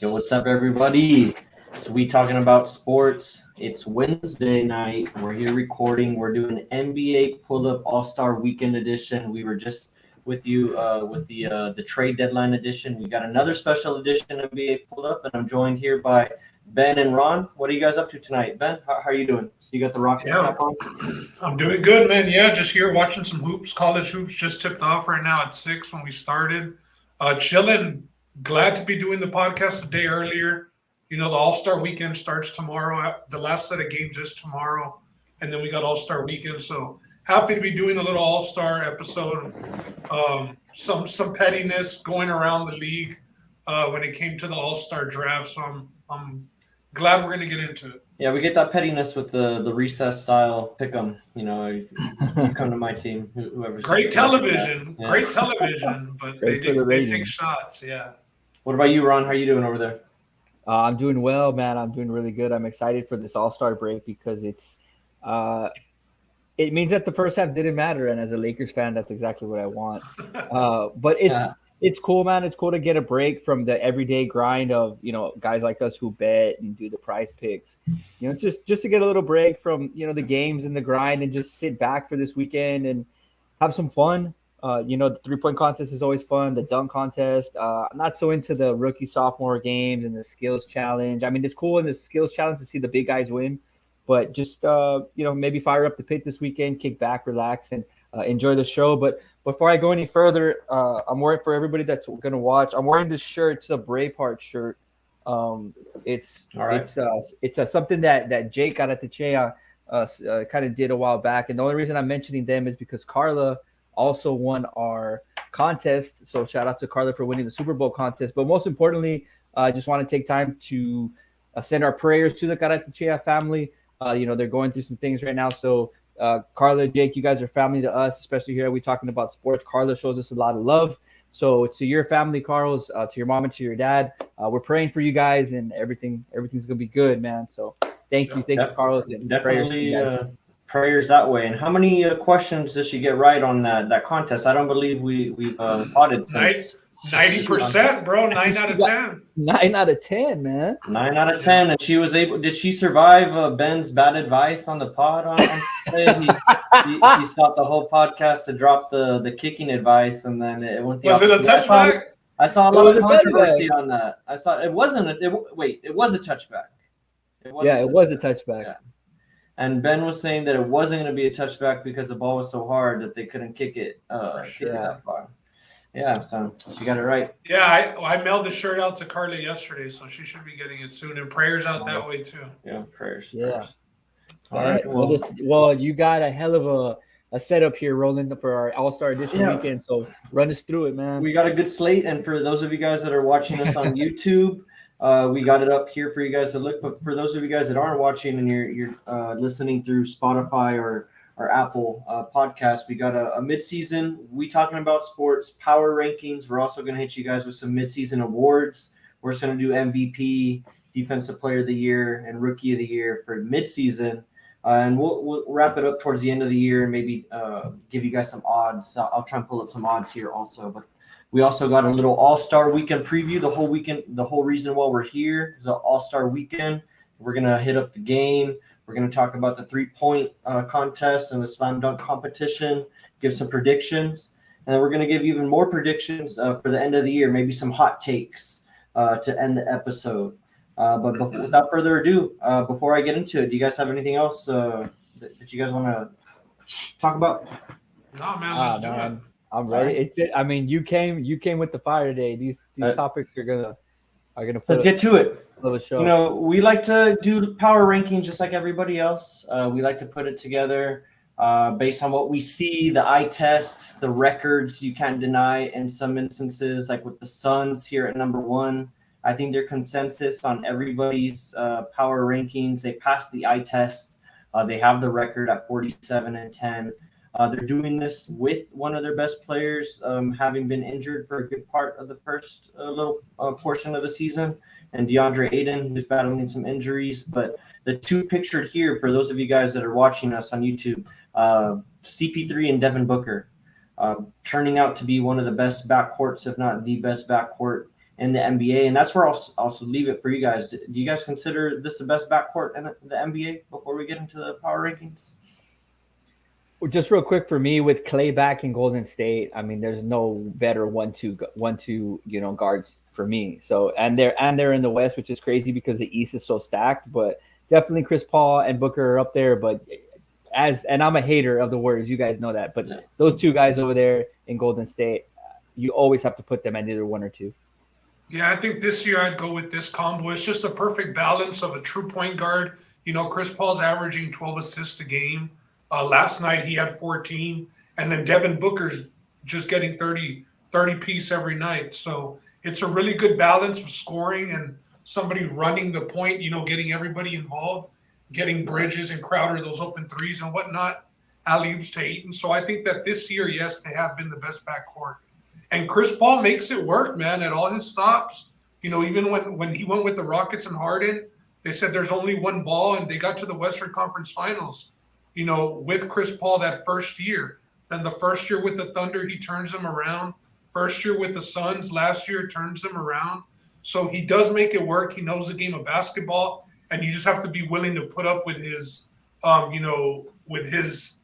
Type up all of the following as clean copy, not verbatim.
Yo, what's up, everybody? So we talking about sports. It's Wednesday night. We're here recording. We're doing NBA Pull-Up All-Star Weekend edition. We were just with you with the trade deadline edition. We got another special edition of NBA Pull-Up, and I'm joined here by Ben and Ron. What are you guys up to tonight? Ben, how are you doing? So you got the Rockets cap on? I'm doing good, man. Yeah, just here watching some hoops. College hoops just tipped off right now at 6 when we started. Chilling. Glad to be doing the podcast a day earlier. You know, the All-Star Weekend starts tomorrow. The last set of games is tomorrow. And then we got All-Star Weekend. So happy to be doing a little All-Star episode. Some pettiness going around the league when it came to the All-Star draft. So I'm glad we're going to get into it. Yeah, we get that pettiness with the recess style pick'em. You know, you come to my team, whoever's great television, great television, but they take shots. Yeah. What about you, Ron? How are you doing over there? I'm doing well, man. I'm doing really good. I'm excited for this All-Star break because it means that the first half didn't matter, and as a Lakers fan, that's exactly what I want. But it's cool, man. It's cool to get a break from the everyday grind of, you know, guys like us who bet and do the prize picks. You know, just to get a little break from, you know, the games and the grind and just sit back for this weekend and have some fun. You know, the 3-point contest is always fun. The dunk contest. I'm not so into the rookie sophomore games and the skills challenge. I mean, it's cool in the skills challenge to see the big guys win, but just you know, maybe fire up the pit this weekend, kick back, relax, and enjoy the show. But before I go any further, I'm wearing, for everybody that's going to watch, I'm wearing this shirt. It's a Braveheart shirt. It's something that Jake got at the Chea kind of did a while back. And the only reason I'm mentioning them is because Carla also won our contest. So shout out to Carla for winning the Super Bowl contest. But most importantly, I just want to take time to send our prayers to the Karatechea family. You know, they're going through some things right now. So Carla, Jake, you guys are family to us, especially here. We're talking about sports. Carla shows us a lot of love. So to your family, Carlos, to your mom and to your dad, we're praying for you guys, and everything's gonna be good, man. So thank you, Carlos, and definitely prayers that way. And how many questions did she get right on that contest? I don't believe we've potted since 90%, bro. 9 out of 10. 9 out of 10, man. 9 out of 10, and she was able. Did she survive Ben's bad advice on the pod? On he stopped the whole podcast to drop the kicking advice, and then it went. Was it a touchback? I saw a lot of controversy on that. I saw it wasn't. It was a touchback. It was a touchback. Yeah. And Ben was saying that it wasn't going to be a touchback because the ball was so hard that they couldn't kick it that far. Yeah, so she got it right. Yeah, I mailed the shirt out to Carla yesterday, so she should be getting it soon. And prayers out that way too. Yeah, prayers. Yeah. All right. Well, you got a hell of a setup here rolling for our All-Star Edition weekend. So run us through it, man. We got a good slate, and for those of you guys that are watching us on YouTube, we got it up here for you guys to look. But for those of you guys that aren't watching and you're listening through Spotify or Apple podcast, we got a midseason. We talking about sports power rankings. We're also going to hit you guys with some midseason awards. We're just going to do MVP, Defensive Player of the Year, and Rookie of the Year for midseason. And we'll wrap it up towards the end of the year and maybe give you guys some odds. I'll try and pull up some odds here also. But we also got a little All-Star Weekend preview. The whole weekend, the whole reason why we're here is an All-Star Weekend. We're going to hit up the game. We're going to talk about the 3-point contest and the slam dunk competition, give some predictions, and then we're going to give even more predictions for the end of the year, maybe some hot takes to end the episode. But without further ado, before I get into it, do you guys have anything else that you guys want to talk about? No, man, let's do it. I'm ready. I mean, you came with the fire today. These topics are gonna let's get to it. Show. You know, we like to do power rankings just like everybody else. We like to put it together based on what we see, the eye test, the records you can't deny in some instances, like with the Suns here at number 1. I think their consensus on everybody's power rankings, they passed the eye test. They have the record at 47-10. They're doing this with one of their best players having been injured for a good part of the first little portion of the season, and DeAndre Ayton, who's battling some injuries. But the two pictured here, for those of you guys that are watching us on YouTube, CP3 and Devin Booker, turning out to be one of the best backcourts, if not the best backcourt in the NBA. And that's where I'll also leave it for you guys. Do you guys consider this the best backcourt in the NBA before we get into the power rankings? Just real quick for me, with Clay back in Golden State, I mean, there's no better 1-2 guards for me. So and they're in the West, which is crazy because the East is so stacked. But definitely Chris Paul and Booker are up there. But and I'm a hater of the Warriors, you guys know that. But those two guys over there in Golden State, you always have to put them at either 1 or 2. Yeah, I think this year I'd go with this combo. It's just a perfect balance of a true point guard. Chris Paul's averaging 12 assists a game. Last night he had 14, and then Devin Booker's just getting 30 piece every night. So it's a really good balance of scoring and somebody running the point, getting everybody involved, getting Bridges and Crowder those open threes and whatnot, alley-oops to Ayton. So I think that this year, yes, they have been the best backcourt. And Chris Paul makes it work, man, at all his stops. Even when he went with the Rockets and Harden, they said there's only one ball, and they got to the Western Conference Finals, with Chris Paul that first year. Then the first year with the Thunder, he turns them around. First year with the Suns, last year turns them around. So he does make it work. He knows the game of basketball, and you just have to be willing to put up with his, with his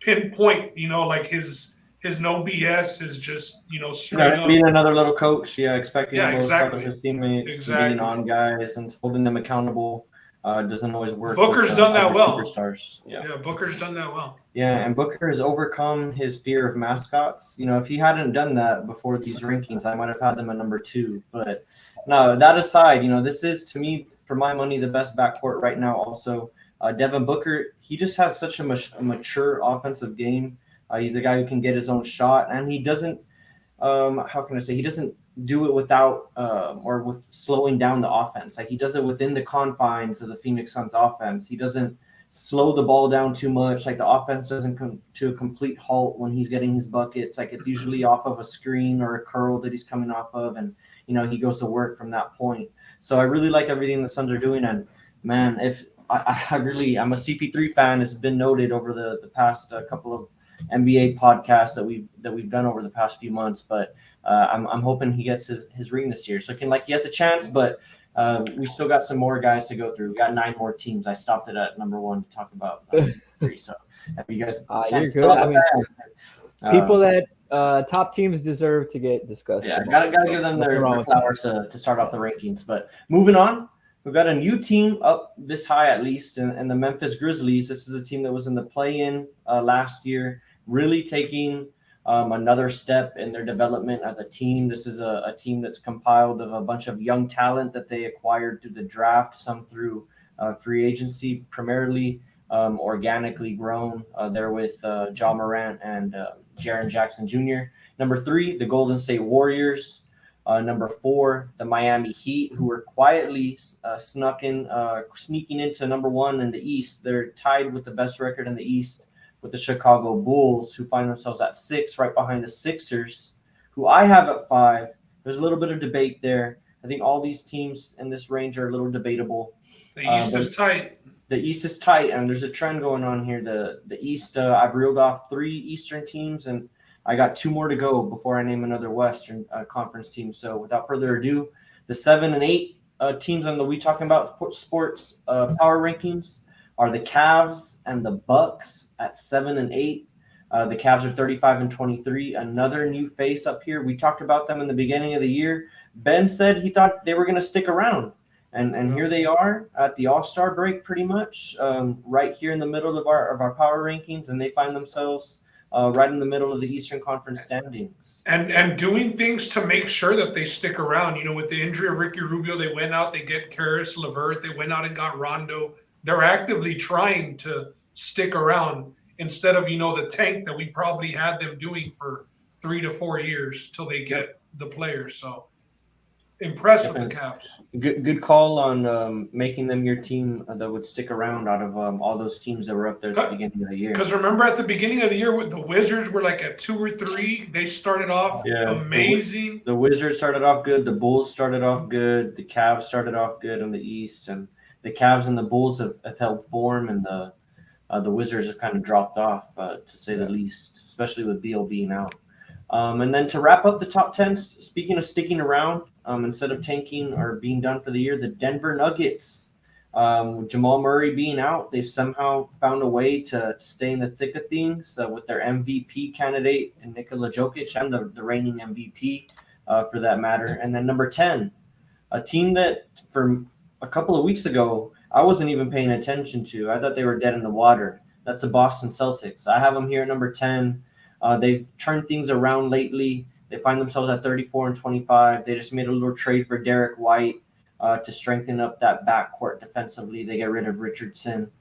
pinpoint, like his no BS is just, straight up. Being another little coach, expecting exactly. his teammates, being on guys and holding them accountable. Doesn't always work. Booker's done that well. Superstars. Yeah, Booker's done that well. Yeah, and Booker has overcome his fear of mascots. If he hadn't done that before these rankings, I might have had them at number 2. But no, that aside, this is, to me, for my money, the best backcourt right now. Also, Devin Booker, he just has such a mature offensive game. He's a guy who can get his own shot, and he doesn't. How can I say? He doesn't do it without or with slowing down the offense. Like, he does it within the confines of the Phoenix Suns offense. He doesn't slow the ball down too much. Like, the offense doesn't come to a complete halt when he's getting his buckets. Like, it's usually off of a screen or a curl that he's coming off of, and he goes to work from that point. So I really like everything the Suns are doing. And man, if I'm a CP3 fan. It's been noted over the past couple of NBA podcasts that we've done over the past few months, but I'm hoping he gets his ring this year. So he has a chance, but we still got some more guys to go through. We got 9 more teams. I stopped it at number 1 to talk about 3. So if you guys, you're good. I mean, people that top teams deserve to get discussed. Yeah, gotta give them their flowers to start off the rankings. But moving on, we've got a new team up this high at least, and the Memphis Grizzlies. This is a team that was in the play-in last year, really taking another step in their development as a team. This is a team that's compiled of a bunch of young talent that they acquired through the draft, some through free agency, primarily organically grown. They're with Ja Morant and Jaren Jackson Jr. Number 3, the Golden State Warriors. Number 4, the Miami Heat, who were quietly sneaking into number 1 in the East. They're tied with the best record in the East with the Chicago Bulls, who find themselves at 6, right behind the Sixers, who I have at 5. There's a little bit of debate there. I think all these teams in this range are a little debatable. The East is tight. The East is tight, and there's a trend going on here. The East, I've reeled off 3 Eastern teams, and I got 2 more to go before I name another Western Conference team. So without further ado, the 7 and 8 teams on the We Talking About Sports power rankings are the Cavs and the Bucks at 7 and 8. The Cavs are 35 and 23. Another new face up here. We talked about them in the beginning of the year. Ben said he thought they were going to stick around. And here they are at the All-Star break pretty much, right here in the middle of our power rankings, and they find themselves right in the middle of the Eastern Conference standings. And doing things to make sure that they stick around. With the injury of Ricky Rubio, they went out, they get Karis LeVert, they went out and got Rondo. They're actively trying to stick around instead of, the tank that we probably had them doing for 3 to 4 years till they get the players. So impressed with the Cavs. Good call on making them your team that would stick around out of all those teams that were up there at the beginning of the year. Because remember at the beginning of the year, the Wizards were like at 2 or 3. They started off amazing. The Wizards started off good. The Bulls started off good. The Cavs started off good in the East. And the Cavs and the Bulls have held form, and the Wizards have kind of dropped off, to say the least, especially with Beal being out. And then to wrap up the top 10, speaking of sticking around, instead of tanking or being done for the year, the Denver Nuggets. Jamal Murray being out, they somehow found a way to stay in the thick of things with their MVP candidate, Nikola Jokic, and the reigning MVP for that matter. And then number 10, a team that for a couple of weeks ago, I wasn't even paying attention to. I thought they were dead in the water. That's the Boston Celtics. I have them here at number 10. They've turned things around lately. They find themselves at 34-25. They just made a little trade for Derek White to strengthen up that backcourt defensively. They get rid of Richardson.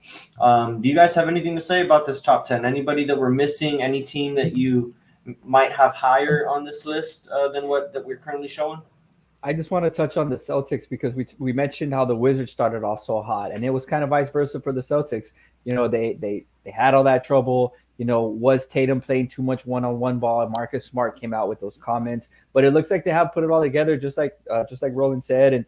Do you guys have anything to say about this top 10? Anybody that we're missing? Any team that you might have higher on this list than what that we're currently showing? I just want to touch on the Celtics because we mentioned how the Wizards started off so hot, and it was kind of vice versa for the Celtics. You know, they had all that trouble. You know, was Tatum playing too much one-on-one ball? And Marcus Smart came out with those comments, but it looks like they have put it all together, just like Roland said. And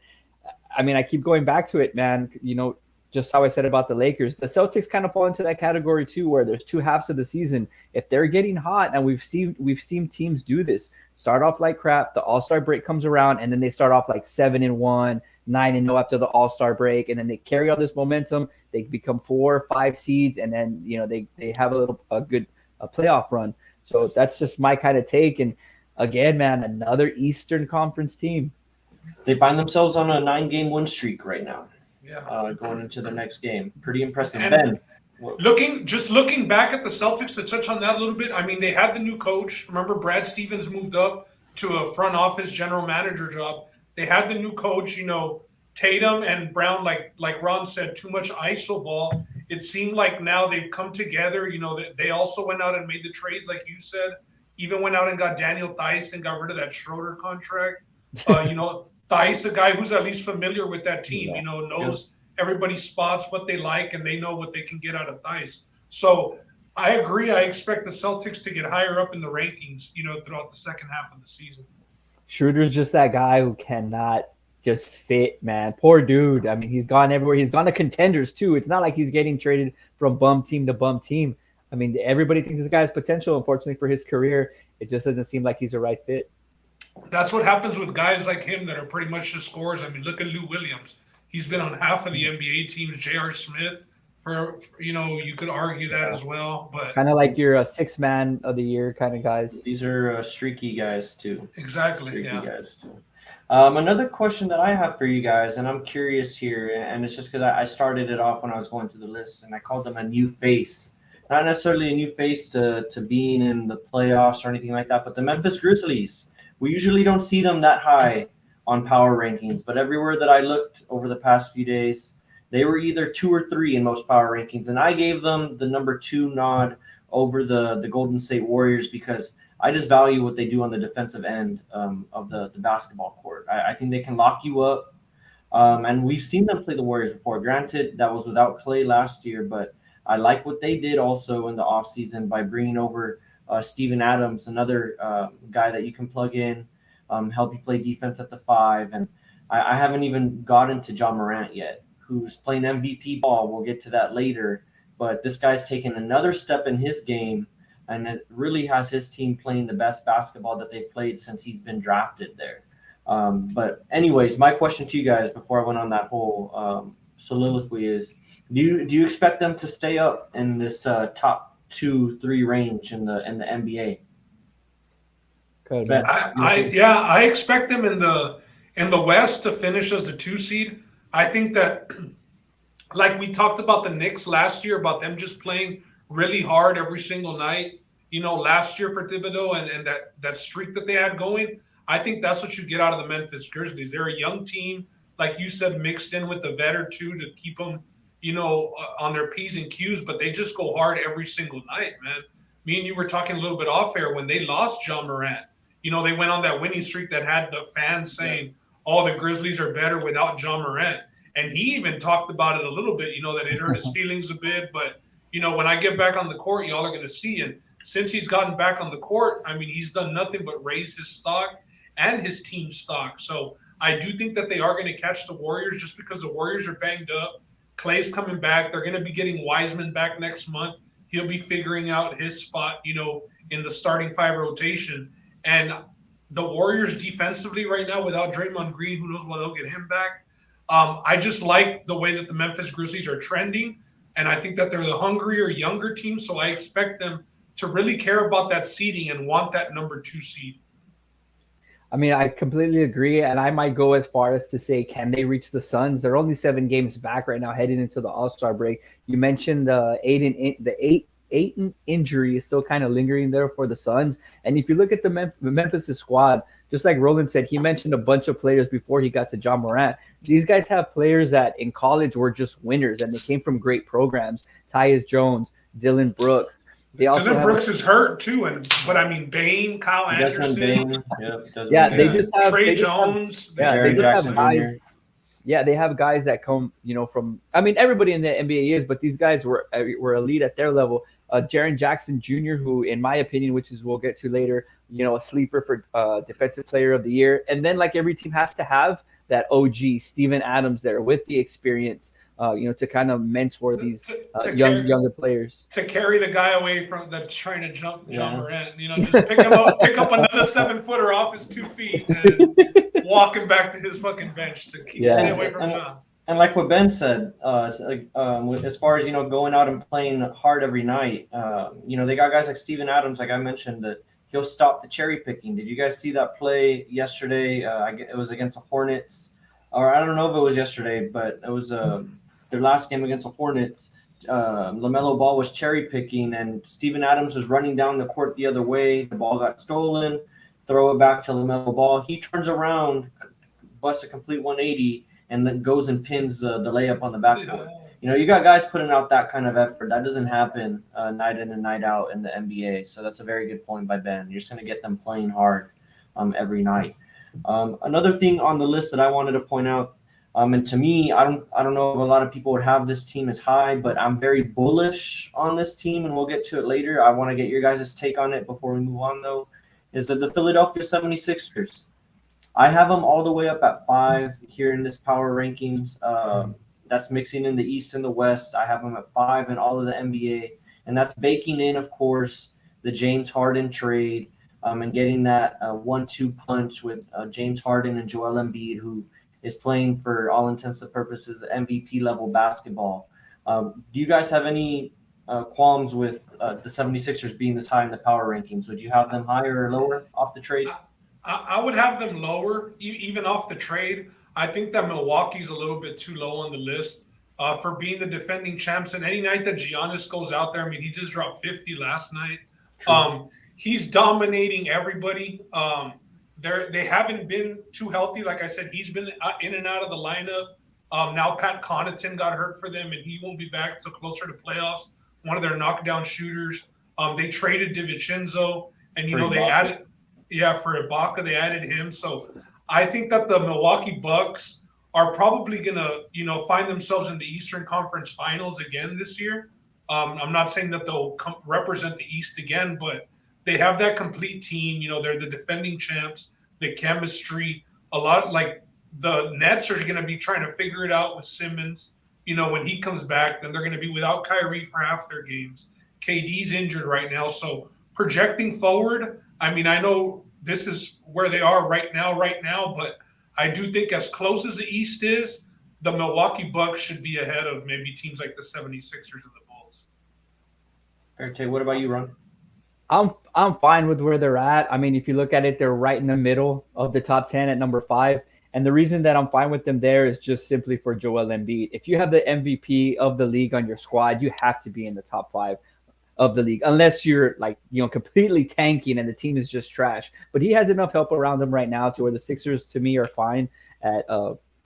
I mean, I keep going back to it, man. You know, just how I said about the Lakers, the Celtics kind of fall into that category too, where there's two halves of the season. If they're getting hot, and we've seen teams do this, start off like crap, the All-Star break comes around, and then they start off like 7-1, 9-0 after the All-Star break, and then they carry all this momentum. They become 4 or 5 seeds, and then you know they have a good playoff run. So that's just my kind of take. And again, man, another Eastern Conference team. They find themselves on a 9-game win streak right now. Yeah. Going into the next game. Pretty impressive. And Ben. Looking back at the Celtics, to touch on that a little bit, I mean, they had the new coach. Remember, Brad Stevens moved up to a front office general manager job. They had the new coach, you know, Tatum and Brown, like Ron said, too much ISO ball. It seemed like now they've come together. You know, they also went out and made the trades, like you said, even went out and got Daniel Theis and got rid of that Schroeder contract. You know, Theis, a guy who's at least familiar with that team, you know, knows everybody's spots, what they like, and they know what they can get out of Theis. So I agree. I expect the Celtics to get higher up in the rankings, you know, throughout the second half of the season. Schroeder's just that guy who cannot just fit, man. Poor dude. I mean, he's gone everywhere. He's gone to contenders too. It's not like he's getting traded from bum team to bum team. I mean, everybody thinks this guy has potential. Unfortunately for his career, it just doesn't seem like he's a right fit. That's what happens with guys like him that are pretty much just scorers. I mean, look at Lou Williams. He's been on half of the NBA teams. J.R. Smith, for you know, you could argue that as well. But kind of like your 6th man of the year kind of guys. These are streaky guys too. Exactly. Streaky guys too. Another question that I have for you guys, and I'm curious here, and it's just because I started it off when I was going through the list, and I called them a new face. Not necessarily a new face to being in the playoffs or anything like that, but the Memphis Grizzlies. We usually don't see them that high on power rankings, but everywhere that I looked over the past few days, they were either 2 or 3 in most power rankings, and I gave them the number 2 nod over the Golden State Warriors because I just value what they do on the defensive end of the basketball court. I think they can lock you up, and we've seen them play the Warriors before. Granted, that was without Clay last year, but I like what they did also in the offseason by bringing over Steven Adams, another guy that you can plug in, help you play defense at the 5. And I haven't even gotten to John Morant yet, who's playing MVP ball. We'll get to that later. But this guy's taken another step in his game, and it really has his team playing the best basketball that they've played since he's been drafted there. But anyways, my question to you guys before I went on that whole soliloquy is, do you expect them to stay up in this top 2-3 range in the NBA? I expect them in the West to finish as the 2 seed. I think that, like we talked about the Knicks last year, about them just playing really hard every single night, you know, last year for Thibodeau and that streak that they had going. I think that's what you get out of the Memphis Grizzlies. They're a young team, like you said, mixed in with the vet or two to keep them, you know, on their P's and Q's, but they just go hard every single night, man. Me and you were talking a little bit off air when they lost John Morant. You know, they went on that winning streak that had the fans saying, oh, the Grizzlies are better without John Morant. And he even talked about it a little bit, you know, that it hurt his feelings a bit. But, you know, when I get back on the court, y'all are going to see. And since he's gotten back on the court, I mean, he's done nothing but raise his stock and his team's stock. So I do think that they are going to catch the Warriors just because the Warriors are banged up. Clay's coming back. They're going to be getting Wiseman back next month. He'll be figuring out his spot, you know, in the starting 5 rotation. And the Warriors defensively right now without Draymond Green, who knows when they'll get him back. I just like the way that the Memphis Grizzlies are trending, and I think that they're the hungrier, younger team, so I expect them to really care about that seeding and want that number 2 seed. I mean, I completely agree, and I might go as far as to say, can they reach the Suns? They're only 7 games back right now, heading into the All-Star break. You mentioned the Ayton injury is still kind of lingering there for the Suns, and if you look at the Memphis squad, just like Roland said, he mentioned a bunch of players before he got to John Morant. These guys have players that in college were just winners, and they came from great programs. Tyus Jones, Dylan Brooks. Dylan Brooks is hurt too, but I mean Bane, Kyle Anderson, Bane, they just have Trey Jones, they just have guys. Yeah, they have guys that come, from. I mean, everybody in the NBA is, but these guys were elite at their level. Jaren Jackson Jr., who, in my opinion, which is we'll get to later, a sleeper for Defensive Player of the Year, and then like every team has to have that OG Steven Adams there with the experience. To kind of mentor these younger players. To carry the guy away from that's trying to jump John Morant, just pick him up, pick up another 7-footer off his 2 feet and walk him back to his fucking bench to stay away from John. And like what Ben said, as far as, going out and playing hard every night, they got guys like Steven Adams, like I mentioned, that he'll stop the cherry picking. Did you guys see that play yesterday? It was against the Hornets. Or I don't know if it was yesterday, but it was their last game against the Hornets. LaMelo Ball was cherry picking, and Steven Adams was running down the court the other way. The ball got stolen. Throw it back to LaMelo Ball. He turns around, busts a complete 180, and then goes and pins the layup on the backcourt. You got guys putting out that kind of effort. That doesn't happen night in and night out in the NBA. So that's a very good point by Ben. You're just going to get them playing hard every night. Another thing on the list that I wanted to point out, and to me, I don't know if a lot of people would have this team as high, but I'm very bullish on this team, and we'll get to it later. I want to get your guys' take on it before we move on, though, is that the Philadelphia 76ers. I have them all the way up at 5 here in this power rankings. That's mixing in the East and the West. I have them at 5 in all of the NBA, and that's baking in, of course, the James Harden trade. And getting that 1-2 punch with James Harden and Joel Embiid, who is playing for all intents and purposes MVP level basketball. Do you guys have any qualms with the 76ers being this high in the power rankings? Would you have them higher or lower off the trade? I would have them lower, even off the trade. I think that Milwaukee's a little bit too low on the list for being the defending champs. And any night that Giannis goes out there, I mean, he just dropped 50 last night. He's dominating everybody. They haven't been too healthy. Like I said, he's been in and out of the lineup. Now Pat Connaughton got hurt for them, and he won't be back till closer to playoffs. One of their knockdown shooters. They traded DiVincenzo, and they added, for Ibaka, they added him. So I think that the Milwaukee Bucks are probably gonna, find themselves in the Eastern Conference Finals again this year. I'm not saying that they'll represent the East again, but they have that complete team. They're the defending champs, the chemistry, a lot like the Nets are going to be trying to figure it out with Simmons. When he comes back, then they're going to be without Kyrie for half their games. KD's injured right now. So projecting forward, I mean, I know this is where they are right now, but I do think as close as the East is, the Milwaukee Bucks should be ahead of maybe teams like the 76ers and the Bulls. Okay, what about you, Ron? I'm fine with where they're at. I mean, if you look at it, they're right in the middle of the top 10 at number 5. And the reason that I'm fine with them there is just simply for Joel Embiid. If you have the MVP of the league on your squad, you have to be in the top 5 of the league, unless you're completely tanking and the team is just trash. But he has enough help around him right now to where the Sixers, to me, are fine at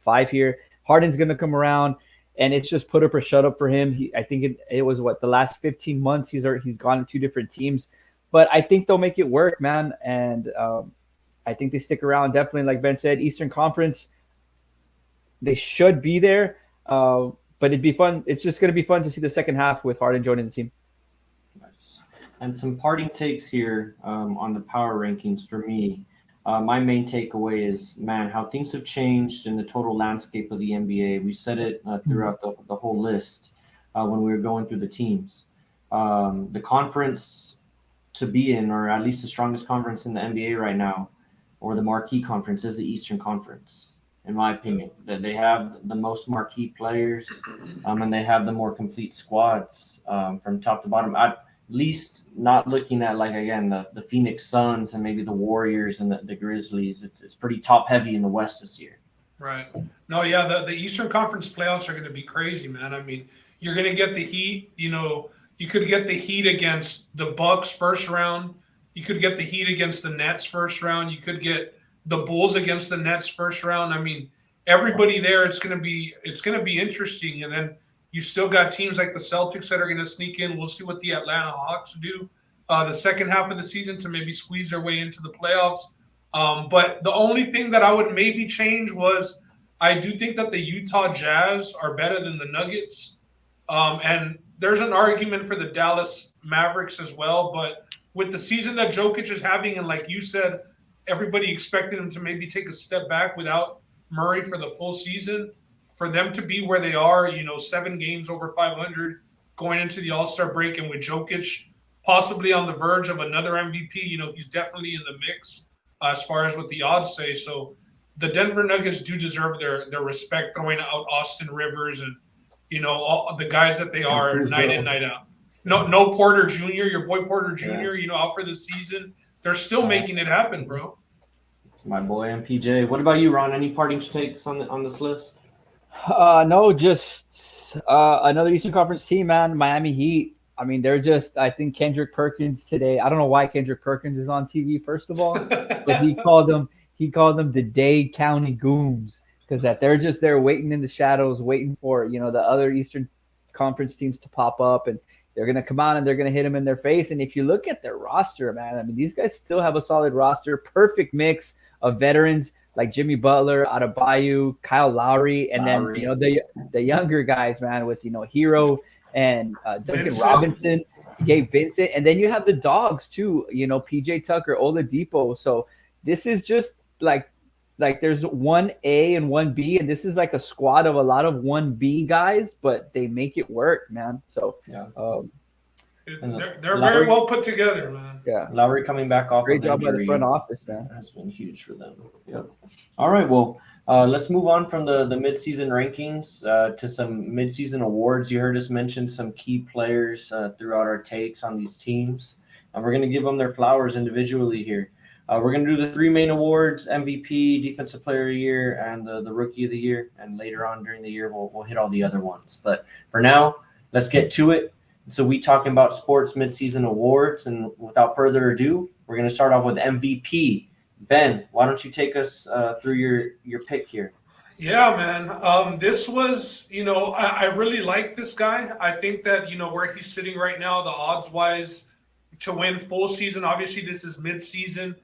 5 here. Harden's going to come around. And it's just put up or shut up for him. I think it was the last 15 months he's gone to 2 different teams. But I think they'll make it work, man. And I think they stick around. Definitely, like Ben said, Eastern Conference, they should be there. But it'd be fun. It's just going to be fun to see the second half with Harden joining the team. Nice. And some parting takes here on the power rankings for me. My main takeaway is, man, how things have changed in the total landscape of the NBA. We said it throughout the whole list when we were going through the teams. The conference to be in, or at least the strongest conference in the NBA right now, or the marquee conference is the Eastern Conference, in my opinion. That they have the most marquee players, and they have the more complete squads from top to bottom. At least not looking at, like, again, the Phoenix Suns and maybe the Warriors and the Grizzlies. It's pretty top heavy in the West this year. Right. No, yeah, the Eastern Conference playoffs are going to be crazy, man. I mean, you're going to get the Heat. You could get the Heat against the Bucks first round. You could get the Heat against the Nets first round. You could get the Bulls against the Nets first round. I mean, everybody there. It's going to be interesting. And then you still got teams like the Celtics that are going to sneak in. We'll see what the Atlanta Hawks do the second half of the season to maybe squeeze their way into the playoffs. But the only thing that I would maybe change was I do think that the Utah Jazz are better than the Nuggets. And there's an argument for the Dallas Mavericks as well. But with the season that Jokic is having, and like you said, everybody expected him to maybe take a step back without Murray for the full season, for them to be where they are, 7 games over 500 going into the All-Star break, and with Jokic possibly on the verge of another MVP, he's definitely in the mix as far as what the odds say. So the Denver Nuggets do deserve their respect, throwing out Austin Rivers and, all the guys that they are night in, night out. No Porter Jr., your boy Porter Jr., out for the season. They're still making it happen, bro. My boy MPJ. What about you, Ron? Any parting takes on this list? No, just another Eastern Conference team, man. Miami Heat. I mean, I think Kendrick Perkins today. I don't know why Kendrick Perkins is on TV, first of all, but he called them the Dade County Gooms, because that they're just there waiting in the shadows, waiting for the other Eastern Conference teams to pop up, and they're gonna come out and they're gonna hit them in their face. And if you look at their roster, man, I mean, these guys still have a solid roster, perfect mix of veterans like Jimmy Butler, Adebayo, Kyle Lowry, and then the younger guys, man, with Hero and Duncan Robinson, Gabe Vincent, and then you have the dogs too, PJ Tucker, Oladipo. So this is just like there's 1A and 1B, and this is like a squad of a lot of 1B guys, but they make it work, man. So they're very well put together, man. Yeah, Lowry coming back off. Great job by the front office, man. Has been huge for them. Yep. All right, well, let's move on from the midseason rankings to some midseason awards. You heard us mention some key players throughout our takes on these teams, and we're going to give them their flowers individually here. We're going to do the 3 main awards: MVP, Defensive Player of the Year, and the Rookie of the Year. And later on during the year, we'll hit all the other ones. But for now, let's get to it. So we talking about sports midseason awards, and without further ado, we're going to start off with MVP. Ben, why don't you take us through your pick here? Yeah, man. This was, I really like this guy. I think that, where he's sitting right now, the odds-wise to win full season, obviously this is mid-season.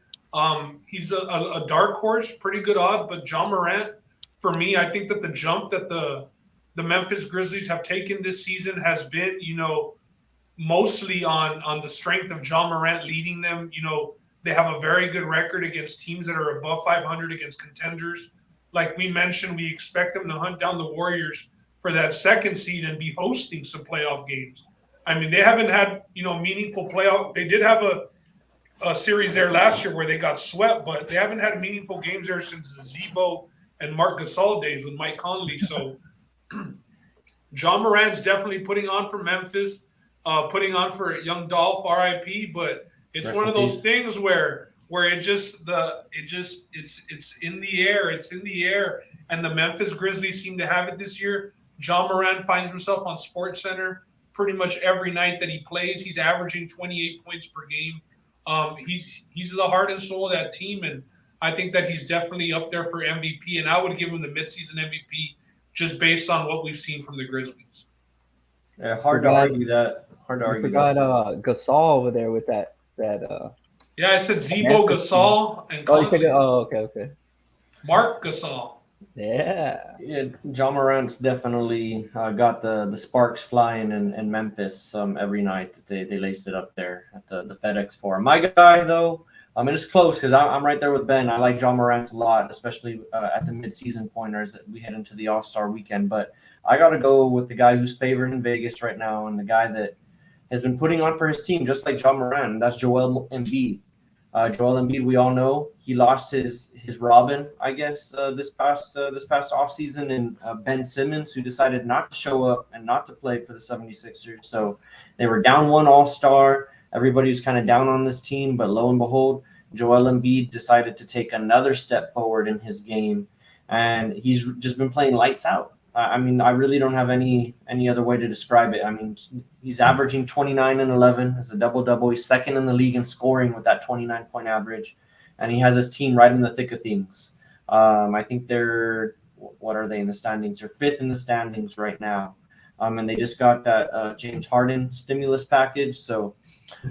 He's a dark horse, pretty good odds, but Ja Morant, for me, I think that the jump that the Memphis Grizzlies have taken this season has been, mostly on the strength of Ja Morant leading them. They have a very good record against teams that are above 500, against contenders. Like we mentioned, we expect them to hunt down the Warriors for that second seed and be hosting some playoff games. I mean, they haven't had, meaningful playoff. They did have a series there last year where they got swept, but they haven't had meaningful games there since the Zebo and Marc Gasol days with Mike Conley. So Ja Morant's definitely putting on for Memphis, putting on for Young Dolph, RIP, but it's one of those things where it's in the air. It's in the air. And the Memphis Grizzlies seem to have it this year. Ja Morant finds himself on SportsCenter pretty much every night that he plays. He's averaging 28 points per game. He's the heart and soul of that team, and I think that he's definitely up there for MVP, and I would give him the midseason MVP just based on what we've seen from the Grizzlies. Yeah, hard to argue that. I forgot Gasol over there with that. Yeah, I said Zebo, Gasol, and you said okay. Marc Gasol. Yeah, Ja Morant's definitely got the sparks flying in Memphis every night that they laced it up there at the FedEx Forum. My guy, though, and it's close because I'm right there with Ben. I like Ja Morant a lot, especially at the midseason pointers that we head into the All-Star weekend. But I got to go with the guy who's favored in Vegas right now, and the guy that has been putting on for his team, just like Ja Morant, and that's Joel Embiid. Joel Embiid, we all know he lost his Robin, I guess, this past offseason, and Ben Simmons, who decided not to show up and not to play for the 76ers. So they were down one All-Star. Everybody was kind of down on this team, but lo and behold, Joel Embiid decided to take another step forward in his game, and he's just been playing lights out. I mean, I really don't have any other way to describe it. I mean, he's averaging 29 and 11 as a double-double. He's second in the league in scoring with that 29-point average, and he has his team right in the thick of things. I think what are they in the standings? They're fifth in the standings right now, and they just got that James Harden stimulus package. So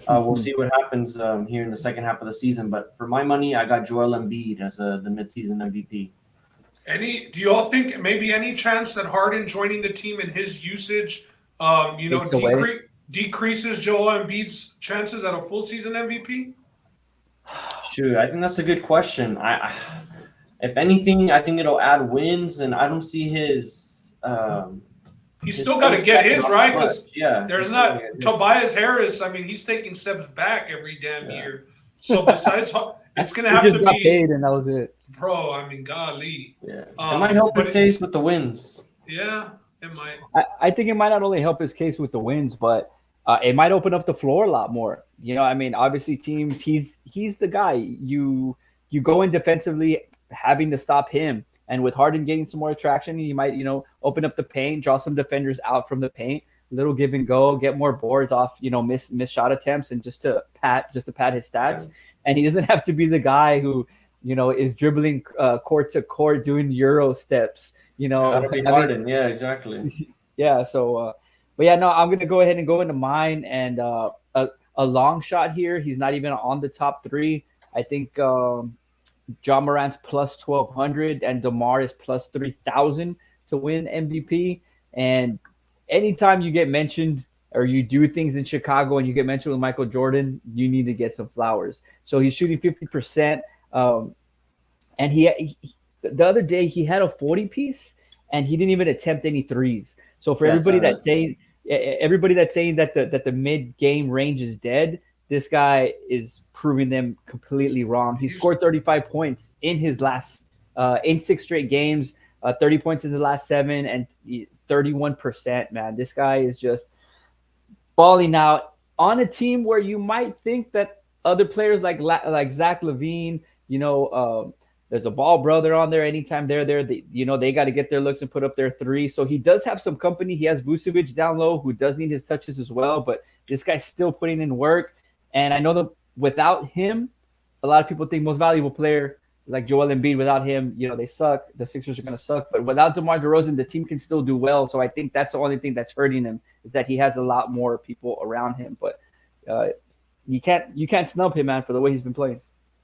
we'll see what happens here in the second half of the season. But for my money, I got Joel Embiid as the midseason MVP. Do you all think maybe any chance that Harden joining the team and his usage, decreases Joel Embiid's chances at a full season MVP? Shoot, I think that's a good question. If anything, I think it'll add wins, and I don't see his. He's still got to get his, right? Because there's not Tobias Harris. I mean, he's taking steps back every damn year. So besides, it's going to have to be paid, and that was it. Bro, I mean, golly. Yeah. It might help his case with the wins. Yeah, it might. I think it might not only help his case with the wins, but it might open up the floor a lot more. You know, I mean, obviously teams, he's the guy. You go in defensively having to stop him. And with Harden getting some more traction, he might, open up the paint, draw some defenders out from the paint, little give and go, get more boards off, miss shot attempts, and just to pad his stats. Yeah. And he doesn't have to be the guy who, is dribbling court to court, doing Euro steps, Gotta be Harden. Yeah, exactly. Yeah. So, but yeah, no, I'm going to go ahead and go into mine, and a long shot here. He's not even on the top three. I think John Morant's plus 1,200 and DeMar is plus 3,000 to win MVP. And anytime you get mentioned or you do things in Chicago and you get mentioned with Michael Jordan, you need to get some flowers. So he's shooting 50%. And he the other day he had a 40-piece and he didn't even attempt any threes. So for everybody that's saying that the mid-game range is dead, this guy is proving them completely wrong. He scored 35 points in his last in 6 straight games, 30 points in his last 7, and 31%. Man, this guy is just balling out on a team where you might think that other players like Zach LaVine, there's a Ball brother on there. Anytime they're there, they got to get their looks and put up their 3. So he does have some company. He has Vucevic down low, who does need his touches as well. But this guy's still putting in work. And I know that without him, a lot of people think most valuable player like Joel Embiid. Without him, they suck. The Sixers are going to suck. But without DeMar DeRozan, the team can still do well. So I think that's the only thing that's hurting him is that he has a lot more people around him. But you can't snub him, man, for the way he's been playing.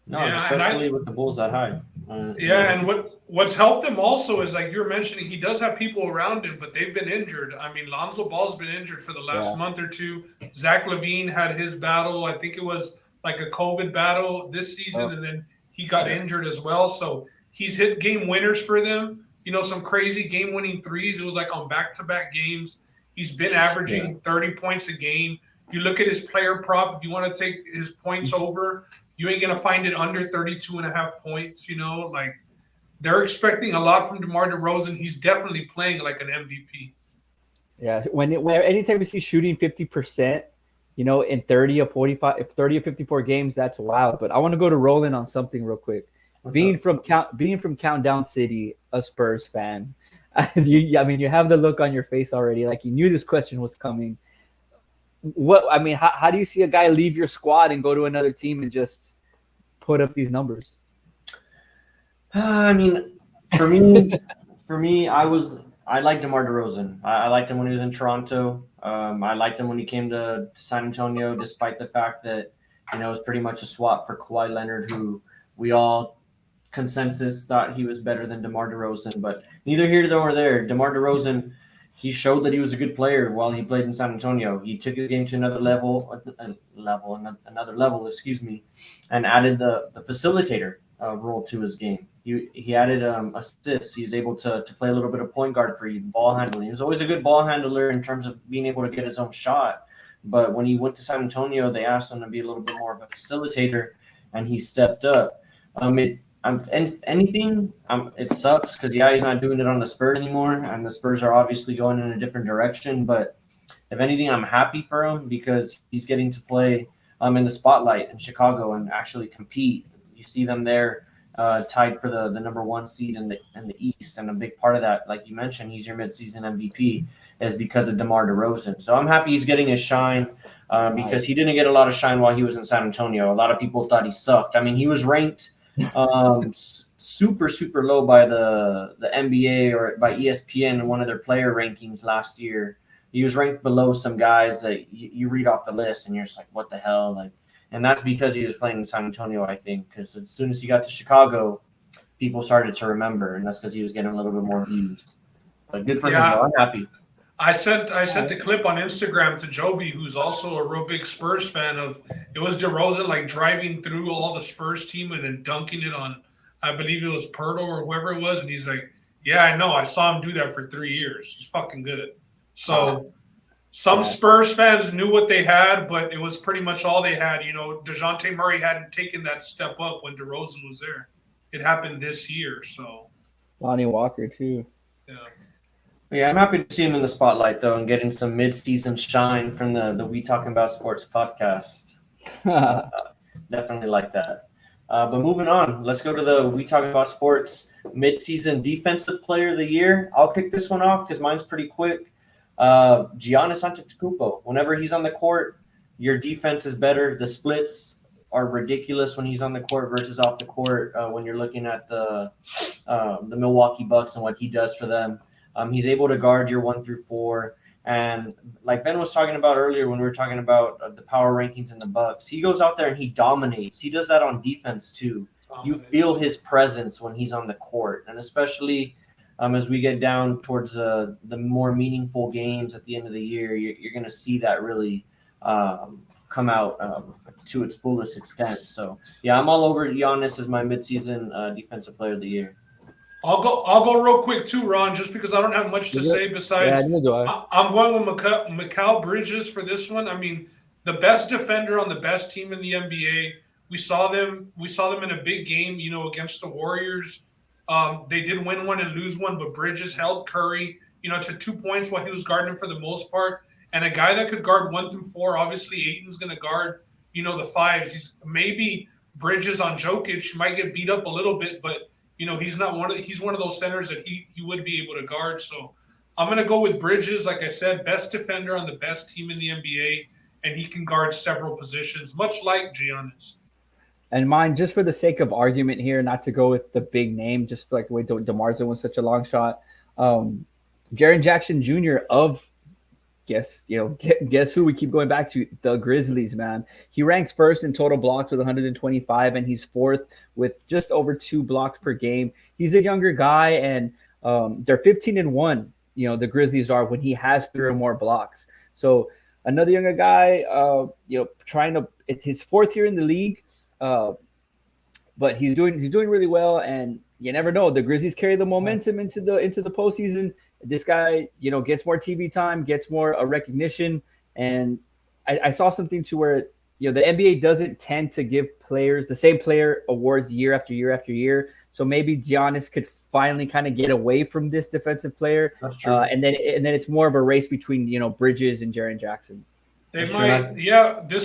No, especially with the Bulls that high. And what's helped him also is, like you're mentioning, he does have people around him, but they've been injured. I mean, Lonzo Ball's been injured for the last month or two. Zach LaVine had his battle. I think it was like a COVID battle this season, and then he got injured as well. So he's hit game winners for them. Some crazy game-winning threes. It was like on back-to-back games. He's been averaging 30 points a game. You look at his player prop. If you want to take his points over, you ain't going to find it under 32.5 points, like they're expecting a lot from DeMar DeRozan. He's definitely playing like an MVP. Yeah. When anytime we see shooting 50%, in 30 or 54 games, that's wild. But I want to go to Roland on something real quick. Being from Countdown City, a Spurs fan, you have the look on your face already. Like you knew this question was coming. How do you see a guy leave your squad and go to another team and just put up these numbers? For me, I liked DeMar DeRozan. I liked him when he was in Toronto. I liked him when he came to San Antonio, despite the fact that it was pretty much a swap for Kawhi Leonard, who we all consensus thought he was better than DeMar DeRozan. But neither here nor there. DeMar DeRozan, he showed that he was a good player while he played in San Antonio. He took his game to another level, and added the facilitator role to his game. He added assists. He was able to play a little bit of point guard for you, ball handling. He was always a good ball handler in terms of being able to get his own shot. But when he went to San Antonio, they asked him to be a little bit more of a facilitator, and he stepped up. It sucks because he's not doing it on the Spurs anymore, and the Spurs are obviously going in a different direction. But if anything, I'm happy for him because he's getting to play in the spotlight in Chicago and actually compete. You see them there tied for the number one seed in the East, and a big part of that, like you mentioned, he's your midseason MVP, is because of DeMar DeRozan. So I'm happy he's getting his shine because he didn't get a lot of shine while he was in San Antonio. A lot of people thought he sucked. I mean, he was ranked super low by the NBA or by ESPN in one of their player rankings last year. He was ranked below some guys that you read off the list and you're just like, what the hell? Like, and that's because he was playing in San Antonio, I think, because as soon as he got to Chicago, people started to remember, and that's because he was getting a little bit more views. But good for him, though. I'm happy. I sent the clip on Instagram to Joby, who's also a real big Spurs fan. It was DeRozan like driving through all the Spurs team and then dunking it on, I believe it was Pirtle or whoever it was, and he's like, "Yeah, I know. I saw him do that for 3 years. He's fucking good." So some Spurs fans knew what they had, but it was pretty much all they had. You know, DeJounte Murray hadn't taken that step up when DeRozan was there. It happened this year, so. Lonnie Walker too. Yeah, I'm happy to see him in the spotlight though, and getting some mid-season shine from the We Talking About Sports podcast. Definitely like that. But moving on, let's go to the We Talking About Sports mid-season defensive player of the year. I'll kick this one off because mine's pretty quick. Giannis Antetokounmpo. Whenever he's on the court, your defense is better. The splits are ridiculous when he's on the court versus off the court. When you're looking at the Milwaukee Bucks and what he does for them, he's able to guard your 1 through 4. And like Ben was talking about earlier when we were talking about the power rankings in the Bucks, he goes out there and he dominates. He does that on defense too. You feel his presence when he's on the court, and especially as we get down towards the more meaningful games at the end of the year, you're going to see that really come out to its fullest extent. So, yeah, I'm all over Giannis as my midseason defensive player of the year. I'll go real quick too, Ron, just because I don't have much to say besides I'm going with Mikal Bridges for this one. I mean, the best defender on the best team in the NBA. We saw them in a big game, you know, against the Warriors. They did win one and lose one, but Bridges held Curry, you know, to 2 points while he was guarding for the most part. And a guy that could guard 1 through 4, obviously Ayton's going to guard, you know, the 5s. He's maybe Bridges on Jokic. He might get beat up a little bit, but you know, he's one of those centers that he would be able to guard. So I'm going to go with Bridges. Like I said, best defender on the best team in the NBA, and he can guard several positions, much like Giannis. And mine, just for the sake of argument here, not to go with the big name, just like the way DeMar's was such a long shot. Jaren Jackson Jr. of guess who we keep going back to, the Grizzlies, man. He ranks first in total blocks with 125, and he's fourth with just over 2 blocks per game. He's a younger guy, and they're 15-1. You know, the Grizzlies are when he has 3 or more blocks. So another younger guy, it's his 4th year in the league. But he's doing really well, and you never know. The Grizzlies carry the momentum into the postseason. This guy, you know, gets more TV time, gets more recognition, and I saw something to where, you know, the NBA doesn't tend to give players the same player awards year after year after year. So maybe Giannis could finally kind of get away from this defensive player, and then it's more of a race between, you know, Bridges and Jaren Jackson. This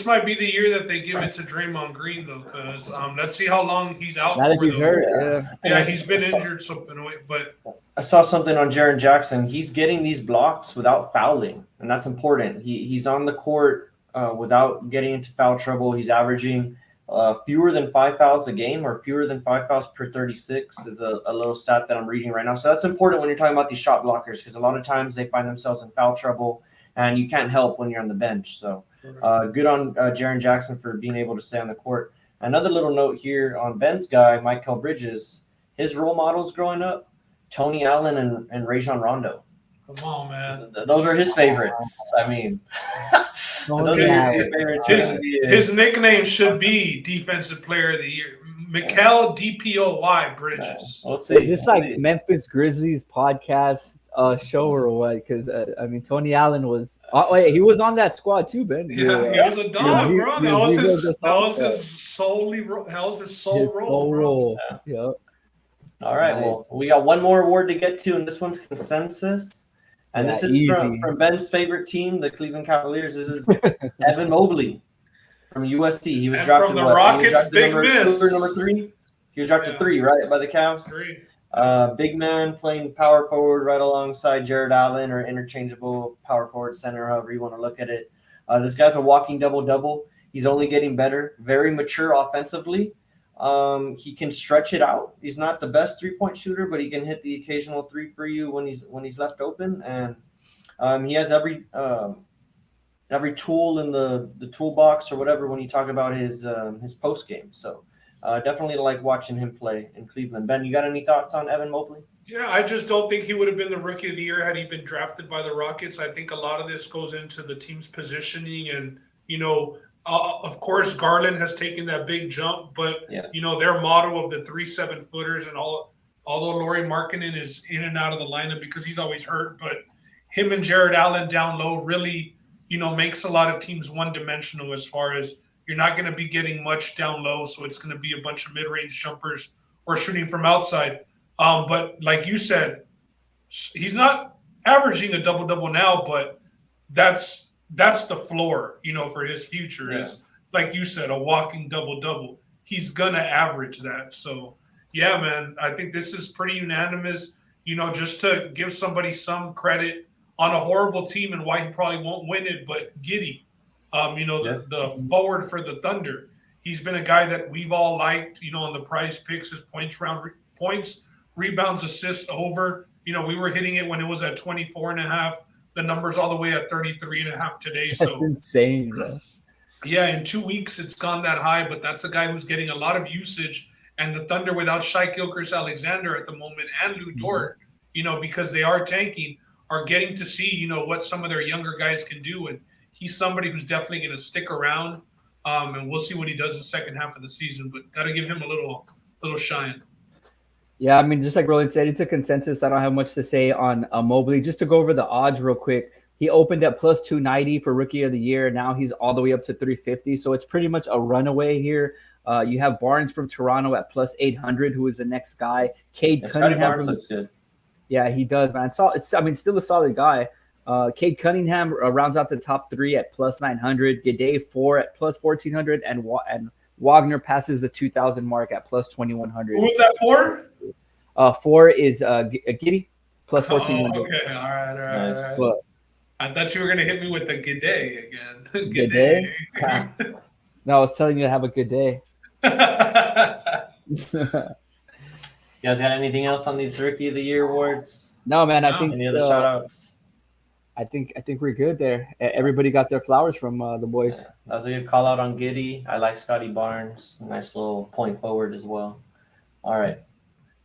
might be the year that they give it to Draymond Green, though, because let's see how long he's out. Not if he's hurt. Yeah, he's been injured, but I saw something on Jaren Jackson. He's getting these blocks without fouling, and that's important. He's on the court without getting into foul trouble. He's averaging fewer than 5 fouls a game, or fewer than 5 fouls per 36 is a little stat that I'm reading right now. So that's important when you're talking about these shot blockers, because a lot of times they find themselves in foul trouble, and you can't help when you're on the bench. So good on Jaren Jackson for being able to stay on the court. Another little note here on Ben's guy, Mikal Bridges, his role models growing up, Tony Allen and Rajon Rondo. Come on, man. Those are his favorites. I mean, those are his favorites. His nickname should be Defensive Player of the Year. Mikal DPOY Bridges. We'll see. Is this like Memphis Grizzlies podcast show or what? Because I mean, Tony Allen was. Oh wait, he was on that squad too, Ben. Yeah, he was a dog, bro. That was his sole His role, bro. role. Yeah. All right. Nice. Well, we got one more award to get to, and this one's consensus. And this is from Ben's favorite team, the Cleveland Cavaliers. This is Evan Mobley from USC. He was drafted from the Rockets, big miss. Number 3. He was drafted 3, right, by the Cavs? 3. Big man playing power forward right alongside Jared Allen, or interchangeable power forward center, however you want to look at it. This guy's a walking double-double. He's only getting better. Very mature offensively. He can stretch it out. He's not the best 3-point shooter, but he can hit the occasional 3 for you when he's left open. And he has every tool in the toolbox or whatever when you talk about his post game. So definitely like watching him play in Cleveland. Ben, you got any thoughts on Evan Mobley? Yeah, I just don't think he would have been the rookie of the year had he been drafted by the Rockets. I think a lot of this goes into the team's positioning and, of course, Garland has taken that big jump, but their motto of the 3 7-footers and although Lauri Markkanen is in and out of the lineup because he's always hurt, but him and Jared Allen down low really, makes a lot of teams one-dimensional as far as you're not going to be getting much down low, so it's going to be a bunch of mid-range jumpers or shooting from outside. But like you said, he's not averaging a double-double now, but that's the floor, for his future is, like you said, a walking double-double. He's going to average that. So, yeah, man, I think this is pretty unanimous, just to give somebody some credit on a horrible team and why he probably won't win it, but Giddey, the forward for the Thunder. He's been a guy that we've all liked, on the prize picks, his points, rebounds, assists over. We were hitting it when it was at 24.5. The number's all the way at 33.5 today. That's insane, bro. Yeah, in 2 weeks it's gone that high, but that's a guy who's getting a lot of usage. And the Thunder, without Shai Gilgeous-Alexander at the moment and Lou Dort, because they are tanking, are getting to see, what some of their younger guys can do. And he's somebody who's definitely going to stick around. And we'll see what he does in the second half of the season. But got to give him a little shine. Yeah, I mean, just like Roland said, it's a consensus. I don't have much to say on Mobley. Just to go over the odds real quick, he opened at plus 290 for Rookie of the Year. Now he's all the way up to 350. So it's pretty much a runaway here. You have Barnes from Toronto at plus 800, who is the next guy. Cade Cunningham looks good. Yeah, he does, man. Still a solid guy. Cade Cunningham rounds out the top 3 at plus 900. Gidey 4 at plus 1,400, and Wagner passes the 2,000 mark at plus 2,100. Who was that for? 4 is Giddey plus 1,400. Okay, all right. But I thought you were gonna hit me with the Gidey again. Gidey? No, I was telling you to have a good day. You guys got anything else on these Rookie of the Year awards? No, man. I think any other shout outs? I think we're good there. Everybody got their flowers from the boys. Yeah, that was a good call out on Giddey. I like Scotty Barnes. Nice little point forward as well. All right.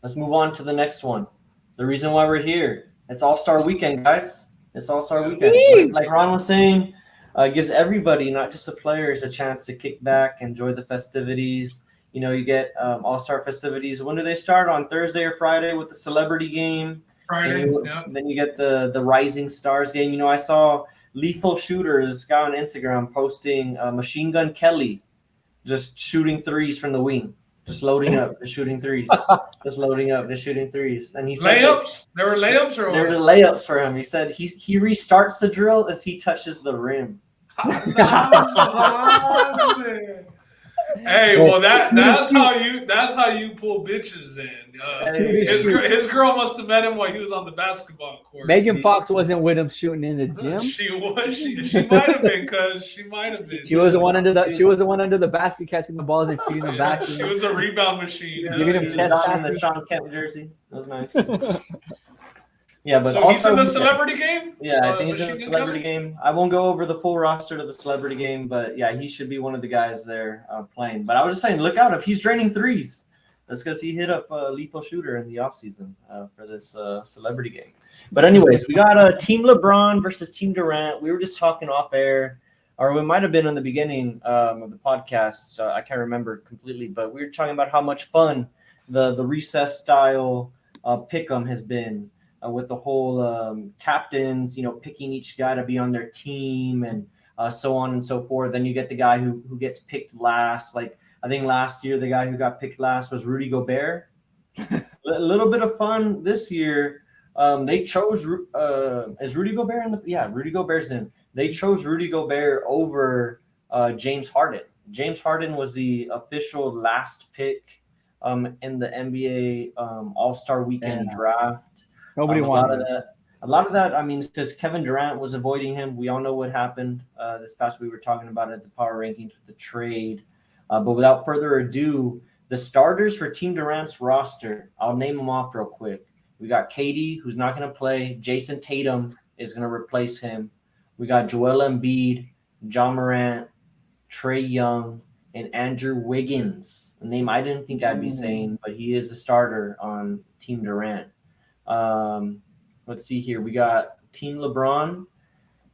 Let's move on to the next one. The reason why we're here. It's All-Star Weekend, guys. It's All-Star Weekend. Like Ron was saying, gives everybody, not just the players, a chance to kick back, enjoy the festivities. You get All-Star festivities. When do they start? On Thursday or Friday with the celebrity game? Friday, Then you get the Rising Stars game. I saw Lethal Shooters guy on Instagram posting Machine Gun Kelly just shooting threes from the wing. Just loading up, just shooting threes. Just loading up, just shooting threes. And he said layups? There were layups or what? There were layups for him. He said he restarts the drill if he touches the rim. Hey, well that's how you pull bitches in. His girl must have met him while he was on the basketball court. Megan Fox wasn't with him shooting in the gym. She was. She might have been because she might have been. She was the one under the basket catching the balls and feeding them back. She was a rebound machine. Giving him chest passes. In the Sean Kemp jersey. That was nice. Yeah, but so also he's in the celebrity game? Yeah, I think he's in the celebrity game. I won't go over the full roster to the celebrity game, but yeah, he should be one of the guys there playing. But I was just saying, look out if he's draining threes. That's because he hit up Lethal Shooter in the offseason for this celebrity game. But anyways, we got Team LeBron versus Team Durant. We were just talking off air, or we might have been in the beginning of the podcast. I can't remember completely, but we were talking about how much fun the recess style pick'em has been with the whole captains, picking each guy to be on their team and so on and so forth. Then you get the guy who gets picked last. Like I think last year, the guy who got picked last was Rudy Gobert. A little bit of fun this year. They chose is Rudy Gobert in Rudy Gobert's in. They chose Rudy Gobert over James Harden. James Harden was the official last pick in the NBA All-Star Weekend draft. Nobody wanted a lot of that. I mean, because Kevin Durant was avoiding him. We all know what happened this past. We were talking about it at the Power Rankings with the trade. But without further ado, the starters for Team Durant's roster, I'll name them off real quick. We got KD, who's not going to play. Jason Tatum is going to replace him. We got Joel Embiid, John Morant, Trae Young, and Andrew Wiggins. A name I didn't think I'd be saying, but he is a starter on Team Durant. Let's see here. We got Team LeBron.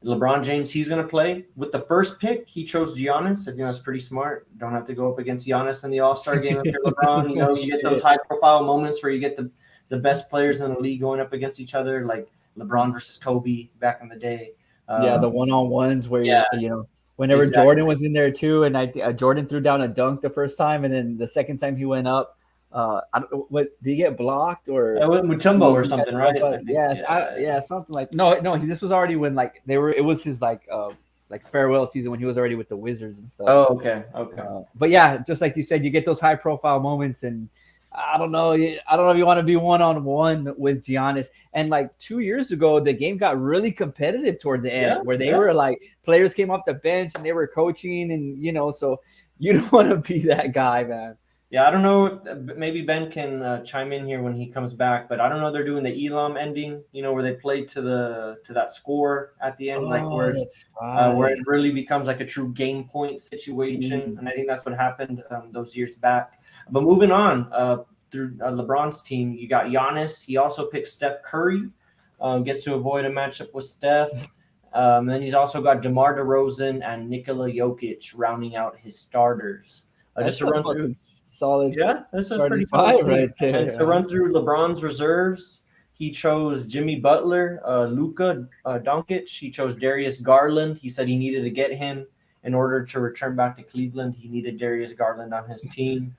LeBron James, he's going to play. With the first pick, he chose Giannis. I think that's pretty smart. Don't have to go up against Giannis in the All-Star game if you're LeBron. You get those high-profile moments where you get the best players in the league going up against each other, like LeBron versus Kobe back in the day. The one-on-ones where, whenever exactly. Jordan was in there too, and Jordan threw down a dunk the first time, and then the second time he went up, I don't, what did he get blocked or Mutombo or something, right? Something like no. This was already when it was his farewell season when he was already with the Wizards and stuff. Oh, okay. But yeah, just like you said, you get those high profile moments, and I don't know if you want to be one-on-one with Giannis. And 2 years ago, the game got really competitive toward the end, where they were players came off the bench and they were coaching, and so you don't want to be that guy, man. Yeah, I don't know if maybe Ben can chime in here when he comes back, but I don't know. They're doing the Elam ending, where they play to that score at the end, where it really becomes like a true game point situation, and I think that's what happened those years back. But moving on through LeBron's team, you got Giannis. He also picked Steph Curry, gets to avoid a matchup with Steph. Then he's also got DeMar DeRozan and Nikola Jokic rounding out his starters. Just to run through solid. Yeah, that's a pretty solid team right there. And to run through LeBron's reserves, he chose Jimmy Butler, Luka Doncic. He chose Darius Garland. He said he needed to get him in order to return back to Cleveland. He needed Darius Garland on his team.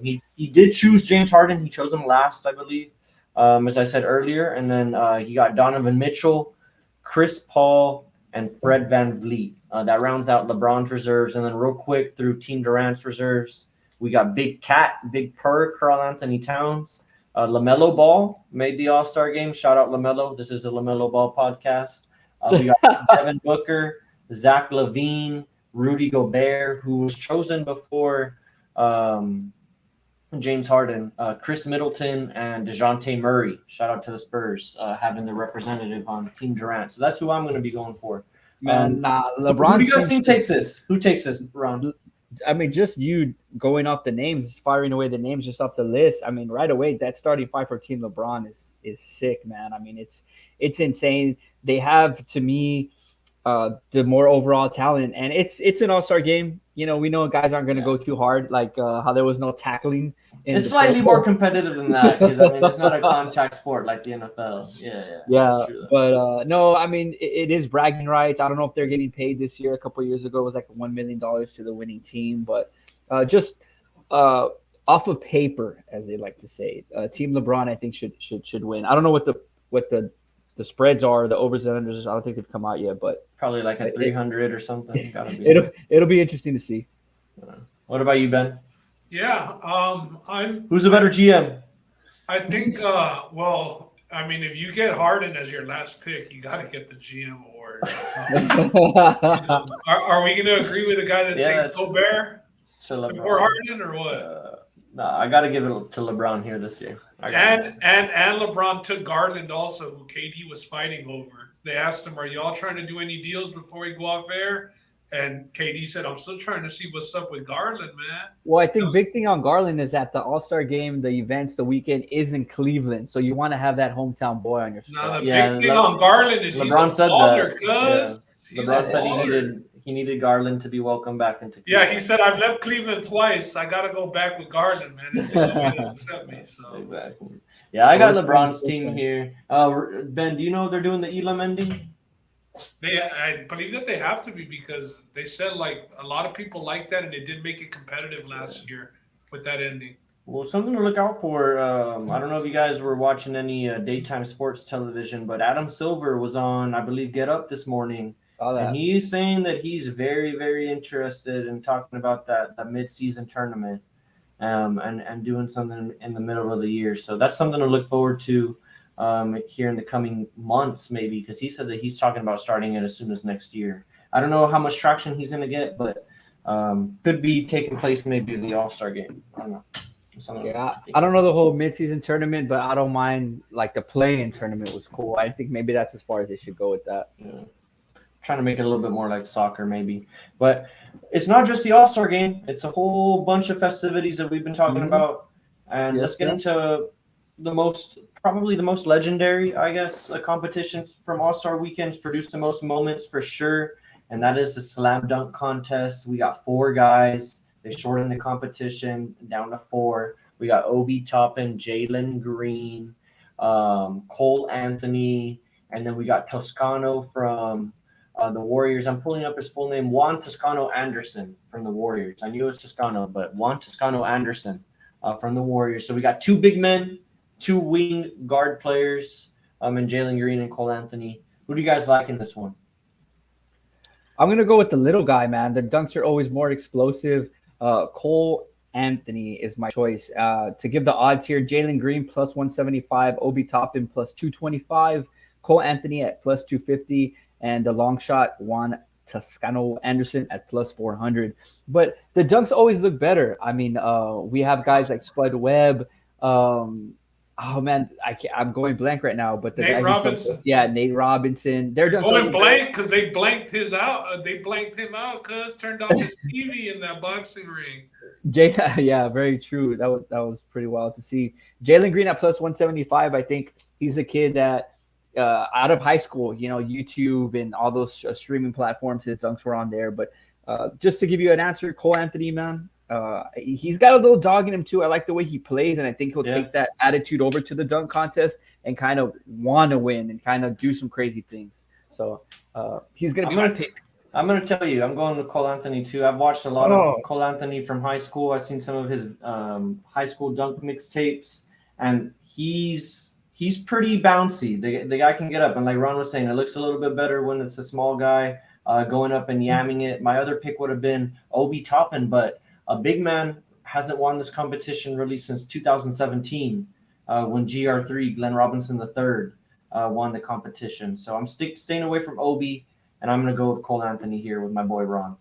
He did choose James Harden. He chose him last, I believe, as I said earlier. And then he got Donovan Mitchell, Chris Paul, and Fred VanVleet. That rounds out LeBron's reserves. And then real quick through Team Durant's reserves, we got Big Purr, Karl Anthony Towns. LaMelo Ball made the All-Star game. Shout out LaMelo. This is the LaMelo Ball podcast. We got Devin Booker, Zach LaVine, Rudy Gobert, who was chosen before James Harden, Chris Middleton, and DeJounte Murray. Shout out to the Spurs having the representative on Team Durant. So that's who I'm going to be going for. LeBron. Who do you guys think takes this? Who takes this, Ron? I mean, just you going off the names, firing away the names just off the list. I mean, right away, that starting five for Team LeBron is sick, man. I mean, it's insane. They have, to me, the more overall talent, and it's an all-star game. We know guys aren't going to go too hard, how there was no tackling. It's slightly more competitive than that because it's not a contact sport like the NFL. Yeah. But no, I mean it is bragging rights. I don't know if they're getting paid this year. A couple of years ago, it was $1 million to the winning team. But just off of paper, as they like to say, Team LeBron I think should win. I don't know what the spreads are, the overs and unders. I don't think they've come out yet, but probably a 300 or something. It'll be interesting to see. What about you, Ben? Yeah, Who's a better GM? I think. If you get Harden as your last pick, you got to get the GM award. Are we going to agree with the guy that takes Gobert before Harden, or what? No, I got to give it to LeBron here this year. And LeBron took Garland also, who KD was fighting over. They asked him, "Are y'all trying to do any deals before you go off air?" And KD said, "I'm still trying to see what's up with Garland, man." Well, I think big thing on Garland is that the All-Star game, the events, the weekend is in Cleveland, so you want to have that hometown boy on your squad. Now the big thing on Garland is LeBron said that. LeBron said he needed Garland to be welcomed back into Cleveland. Yeah, he said, "I've left Cleveland twice. I got to go back with Garland, man. It's the only way to accept me." So exactly. Yeah, I got Close LeBron's friends, team close here. Ben, do you know they're doing the Elam ending? I believe that they have to be because they said like a lot of people like that and they did make it competitive last year with that ending. Well, something to look out for. I don't know if you guys were watching any daytime sports television, but Adam Silver was on, I believe, Get Up this morning, Saw that. and he's saying that he's very, very interested in talking about that mid-season tournament, and doing something in the middle of the year. So that's something to look forward to here in the coming months, maybe, because he said that he's talking about starting it as soon as next year. I don't know how much traction he's going to get, but could be taking place maybe in the All-Star game. I don't know. Yeah, I don't know the whole midseason tournament, but I don't mind like the play-in tournament was cool. I think maybe that's as far as they should go with that. Yeah. Trying to make it a little bit more like soccer, maybe. But it's not just the All-Star game; it's a whole bunch of festivities that we've been talking about. And let's get into probably the most legendary, I guess, competition from All-Star weekends. Produced the most moments for sure, and that is the slam dunk contest. We got 4 guys. They shortened the competition down to 4. We got Obi Toppin, Jalen Green, Cole Anthony, and then we got Toscano from the Warriors. I'm pulling up his full name, Juan Toscano Anderson from the Warriors. I knew it was Toscano, but Juan Toscano Anderson from the Warriors. So we got 2 big men, 2 wing guard players, and Jalen Green and Cole Anthony. Who do you guys like in this one? I'm gonna go with the little guy, man. Their dunks are always more explosive. Cole Anthony is my choice. To give the odds here, Jalen Green plus 175, Obi Toppin plus 225, Cole Anthony at plus 250, and the long shot Juan Toscano Anderson at plus 400. But the dunks always look better. I mean, we have guys like Spud Webb. Oh man, I'm going blank right now. But the Nate guy Robinson. Nate Robinson. They're going blank because they blanked his out. They blanked him out because turned off his TV in that boxing ring. Yeah, very true. That was pretty wild to see. Jalen Green at plus 175. I think he's a kid that out of high school, YouTube and all those streaming platforms, his dunks were on there. But just to give you an answer, Cole Anthony, man. He's got a little dog in him too. I like the way he plays, and I think he'll take that attitude over to the dunk contest and kind of want to win and kind of do some crazy things. So he's going to be my pick. I'm going to tell you, I'm going with Cole Anthony too. I've watched a lot of Cole Anthony from high school. I've seen some of his high school dunk mixtapes, and he's pretty bouncy. The guy can get up, and like Ron was saying, it looks a little bit better when it's a small guy going up and yamming it. My other pick would have been Obi Toppin, but a big man hasn't won this competition really since 2017 when GR3, Glenn Robinson III, won the competition. So I'm staying away from Obi, and I'm going to go with Cole Anthony here with my boy Ron.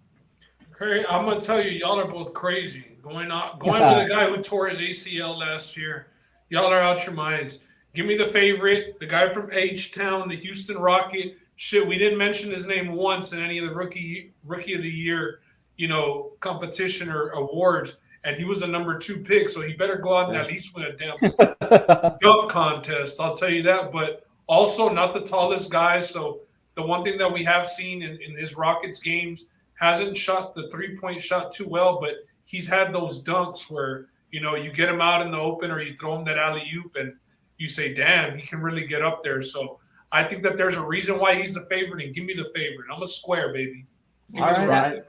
Okay, I'm going to tell you, y'all are both crazy. Going with the guy who tore his ACL last year. Y'all are out your minds. Give me the favorite, the guy from H-Town, the Houston Rocket. Shit, we didn't mention his name once in any of the rookie of the year competition or awards, and he was a number 2 pick, so he better go out and at least win a damn dunk contest. I'll tell you that. But also not the tallest guy. So the one thing that we have seen in his Rockets games, hasn't shot the 3-point shot too well, but he's had those dunks where you get him out in the open or you throw him that alley-oop and you say, damn, he can really get up there. So I think that there's a reason why he's the favorite, and give me the favorite. I'm a square, baby. All right.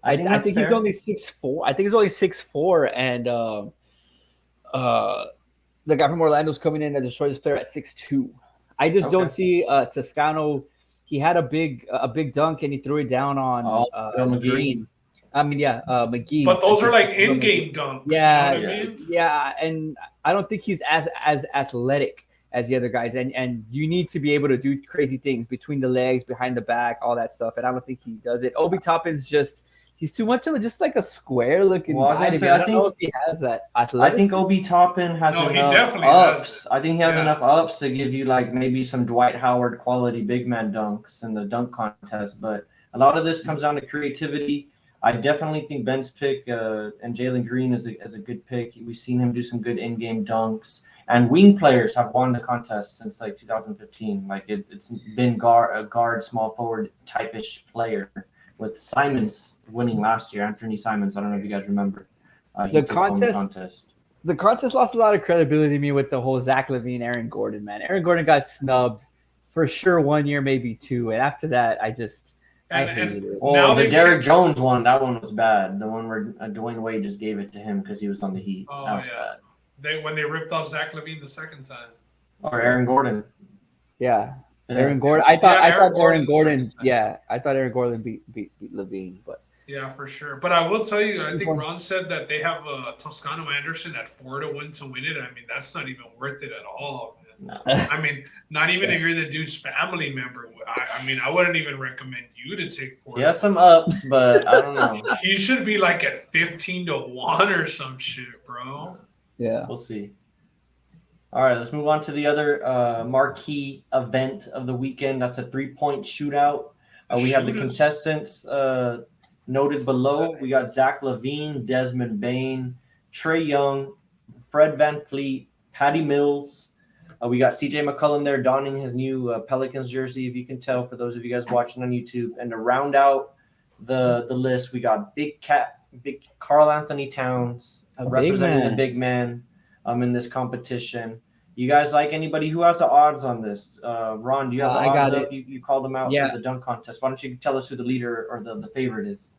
I think he's only 6'4". I think he's only 6'4", and the guy from Orlando's coming in as the shortest player at 6'2". I just don't see Toscano. He had a big dunk and he threw it down on Green. I mean, McGee. But those are like in-game dunks. Yeah, you know what I mean? Yeah, and I don't think he's as athletic as the other guys, and you need to be able to do crazy things between the legs, behind the back, all that stuff. And I don't think he does it. Obi Toppin's he's too much of just like a square looking guy. I don't know if he has that athleticism. I think Obi Toppin has enough ups. I think he has enough ups to give you like maybe some Dwight Howard quality big man dunks in the dunk contest. But a lot of this comes down to creativity. I definitely think Ben's pick and Jalen Green is a good pick. We've seen him do some good in-game dunks. And wing players have won the contest since like 2015. Like it's been a guard, small forward type-ish player, with Simons winning last year. Anthony Simons. I don't know if you guys remember. The contest. The contest lost a lot of credibility to me with the whole Zach LaVine, Aaron Gordon, man. Aaron Gordon got snubbed for sure 1 year, maybe 2. And after that, I hated it. Well, the Derrick Jones one, that one was bad. The one where Dwayne Wade just gave it to him because he was on the Heat. Oh, that was yeah. bad. When they ripped off Zach LaVine the second time. Or Aaron Gordon. Yeah. Aaron Gordon. I thought Aaron Gordon. Yeah, I thought Aaron Gordon beat LaVine, but yeah, for sure. But I will tell you, I think Ron said that they have Toscano Anderson at 4-1 to win it. I mean, that's not even worth it at all. No. I mean, not even if you're the dude's family member. I mean, I wouldn't even recommend you to take 4. He has some ups, but I don't know. He should be like at 15-1 or some shit, bro. Yeah, we'll see. All right, let's move on to the other marquee event of the weekend. That's a 3-point shootout. We have the contestants noted below. We got Zach LaVine, Desmond Bane, Trae Young, Fred VanVleet, Patty Mills. We got CJ McCollum there donning his new Pelicans jersey, if you can tell, for those of you guys watching on YouTube. And to round out the list, we got big Karl Anthony Towns representing the big man in this competition. You guys like anybody who has the odds on this? Ron, do you have the odds up? You called them out for the dunk contest. Why don't you tell us who the leader or the favorite is?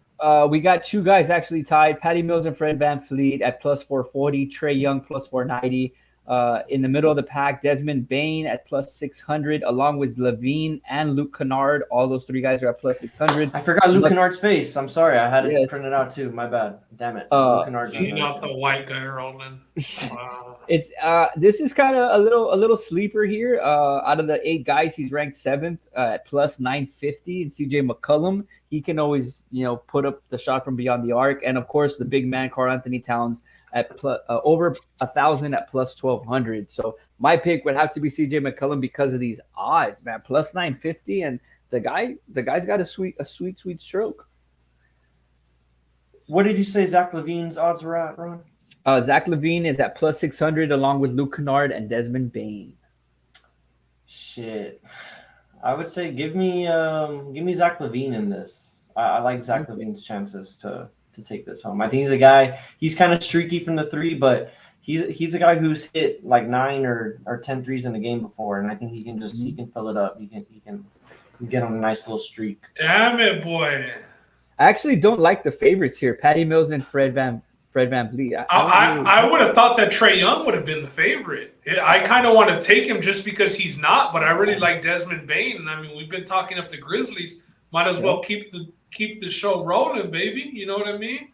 We got 2 guys actually tied, Patty Mills and Fred VanVleet at plus 440, Trae Young plus 490. In the middle of the pack, Desmond Bane at plus 600, along with LaVine and Luke Kennard. All those 3 guys are at plus 600. I forgot Luke Kennard's face. I'm sorry. I had it printed out too. My bad. Damn it. Luke Kennard's not the white guy rolling. Wow. It's this is kind of a little sleeper here. Out of the 8 guys, he's ranked 7th at plus 950. And CJ McCollum, he can always put up the shot from beyond the arc. And of course, the big man Karl Anthony Towns at over 1,000 at plus 1,200. So my pick would have to be CJ McCollum because of these odds, man. Plus 950, and the guy's got a sweet stroke. What did you say Zach LaVine's odds were at, Ron? Zach LaVine is at plus 600, along with Luke Kennard and Desmond Bane. Shit, I would say give me Zach LaVine in this. I like Zach LaVine's chances to take this home. I think he's a guy. He's kind of streaky from the 3, but he's a guy who's hit like 9 or 10 threes in a game before, and I think he can he can fill it up. He can get on a nice little streak. Damn it, boy! I actually don't like the favorites here, Patty Mills and Fred VanVleet. I would have thought that Trae Young would have been the favorite. I kind of want to take him just because he's not, but I really like Desmond Bane, and I mean we've been talking up the Grizzlies. Might as well keep the show rolling, baby. You know what I mean?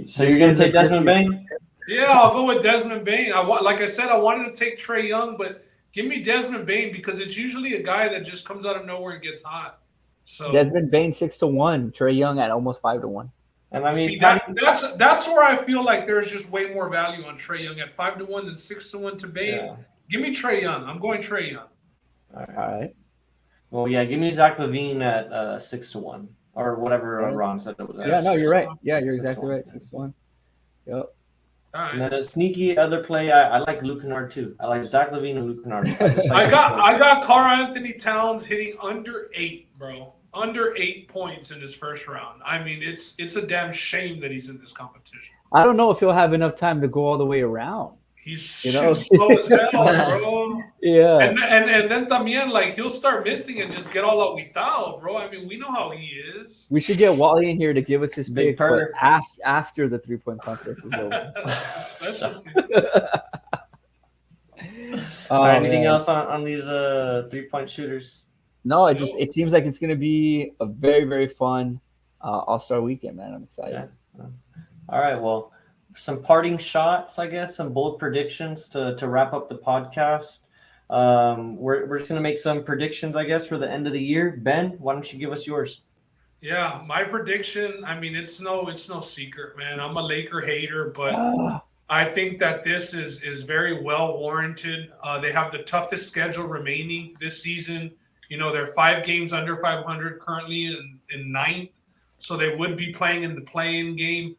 So you're gonna take Desmond Bane? Yeah, I'll go with Desmond Bane. Like I said, I wanted to take Trae Young, but give me Desmond Bane because it's usually a guy that just comes out of nowhere and gets hot. So Desmond Bane 6-1, Trae Young at almost 5-1. And I mean, see, that's where I feel like there's just way more value on Trae Young at 5-1 than 6-1 to Bane. Yeah. Give me Trae Young. I'm going Trae Young. All right. Well, yeah, give me Zach LaVine at 6-1 or whatever Ron said it was. Yeah, no, you're right. Yeah, you're exactly right. 6-1. Yep. All right. And then a sneaky other play, I like Luke Kennard too. I like Zach LaVine and Luke Kennard. I got Karl Anthony Towns hitting under 8, bro. Under 8 points in his first round. I mean, it's a damn shame that he's in this competition. I don't know if he'll have enough time to go all the way around. He's slow as hell, bro. Yeah. And then también, like, he'll start missing and just get all aguitado, bro. I mean, we know how he is. We should get Wally in here to give us his pick after the 3-point contest is over. Anything else on these 3-point shooters? No, it seems like it's going to be a very, very fun All-Star weekend, man. I'm excited. Yeah. All right, well, some parting shots, I guess, some bold predictions to wrap up the podcast. We're just going to make some predictions, I guess, for the end of the year. Ben, why don't you give us yours? Yeah, my prediction, I mean, it's no secret, man. I'm a Laker hater, but I think that this is very well warranted. They have the toughest schedule remaining this season. You know, they're 5 games under 500 currently in 9th, so they would be playing in the play-in game.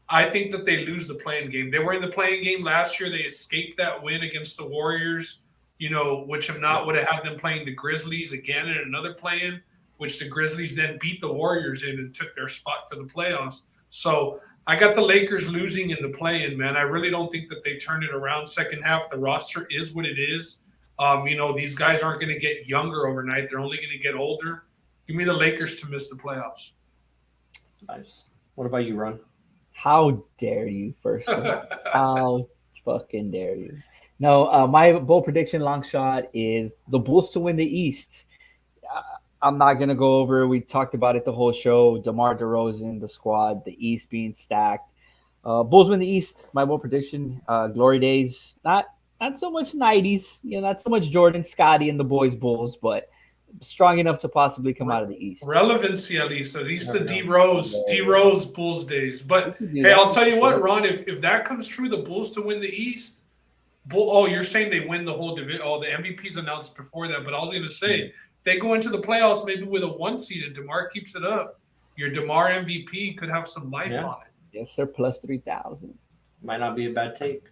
I think that they lose the play-in game. They were in the play-in game last year. They escaped that win against the Warriors, you know, which would have had them playing the Grizzlies again in another play-in, which the Grizzlies then beat the Warriors in and took their spot for the playoffs. So I got the Lakers losing in the play-in, man. I really don't think that they turn it around second half. The roster is what it is. These guys aren't going to get younger overnight. They're only going to get older. Give me the Lakers to miss the playoffs. Nice. What about you, Ron? How dare you, first of all? How fucking dare you? No, my bold prediction, long shot, is the Bulls to win the East. I'm not going to go over. We talked about it the whole show. DeMar DeRozan, the squad, the East being stacked. Bulls win the East. My bold prediction, glory days. Not so much 90s. Not so much Jordan, Scotty, and the boys Bulls, but strong enough to possibly come out of the East. Relevancy, at least the D-Rose Bulls days. But, hey, I'll tell you what, Ron, if that comes true, the Bulls to win the East, you're saying they win the whole division. Oh, the MVP's announced before that. But I was going to say, they go into the playoffs maybe with a 1 seed and DeMar keeps it up. Your DeMar MVP could have some life on it. Yes, sir. Plus 3,000. Might not be a bad take.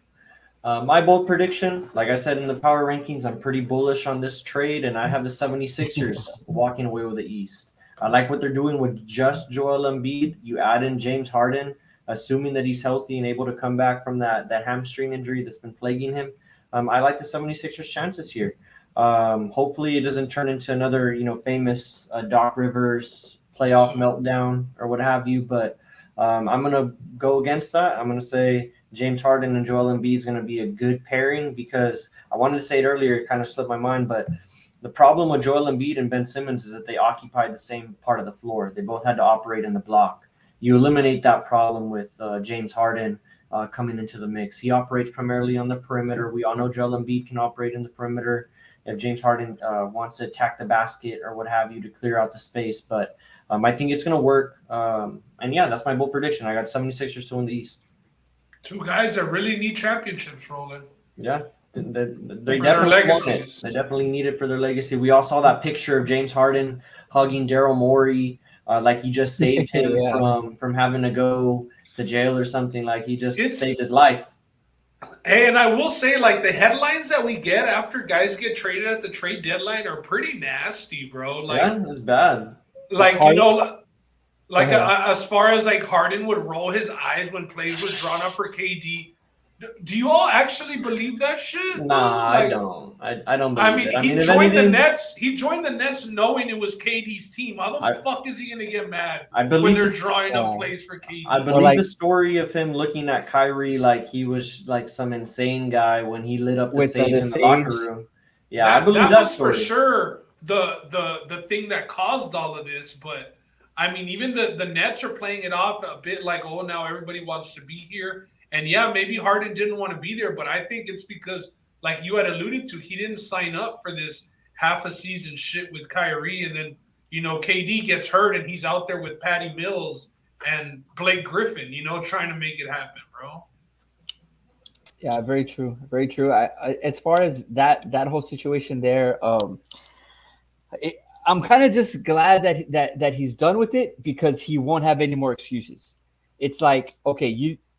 My bold prediction, like I said in the power rankings, I'm pretty bullish on this trade, and I have the 76ers walking away with the East. I like what they're doing with just Joel Embiid. You add in James Harden, assuming that he's healthy and able to come back from that hamstring injury that's been plaguing him. I like the 76ers' chances here. Hopefully it doesn't turn into another, famous Doc Rivers playoff meltdown or what have you. But I'm going to go against that. I'm going to say James Harden and Joel Embiid is going to be a good pairing, because I wanted to say it earlier, it kind of slipped my mind, but the problem with Joel Embiid and Ben Simmons is that they occupied the same part of the floor. They both had to operate in the block. You eliminate that problem with James Harden coming into the mix. He operates primarily on the perimeter. We all know Joel Embiid can operate in the perimeter if James Harden wants to attack the basket or what have you to clear out the space. But I think it's going to work. That's my bold prediction. I got 76ers to win the East. Two guys that really need championships, Roland. Yeah, they definitely want it. They definitely need it for their legacy. We all saw that picture of James Harden hugging Daryl Morey, like he just saved him from having to go to jail or something. Like he just saved his life. Hey, and I will say, like, the headlines that we get after guys get traded at the trade deadline are pretty nasty, bro. Like, it's bad. Like, as far as like Harden would roll his eyes when plays was drawn up for KD. Do you all actually believe that shit? Nah, I don't. I don't believe it. He joined the Nets. He joined the Nets knowing it was KD's team. How the fuck is he going to get mad when they're drawing up plays for KD? I believe the story of him looking at Kyrie like he was like some insane guy when he lit up the sage in the locker room. Yeah, I believe that story. For sure the thing that caused all of this. But, I mean, even the Nets are playing it off a bit like, oh, now everybody wants to be here. And yeah, maybe Harden didn't want to be there, but I think it's because, like you had alluded to, he didn't sign up for this half a season shit with Kyrie. And then, KD gets hurt and he's out there with Patty Mills and Blake Griffin, trying to make it happen, bro. Yeah, very true. Very true. As far as that whole situation there, I'm kind of just glad that he's done with it, because he won't have any more excuses. It's like, okay,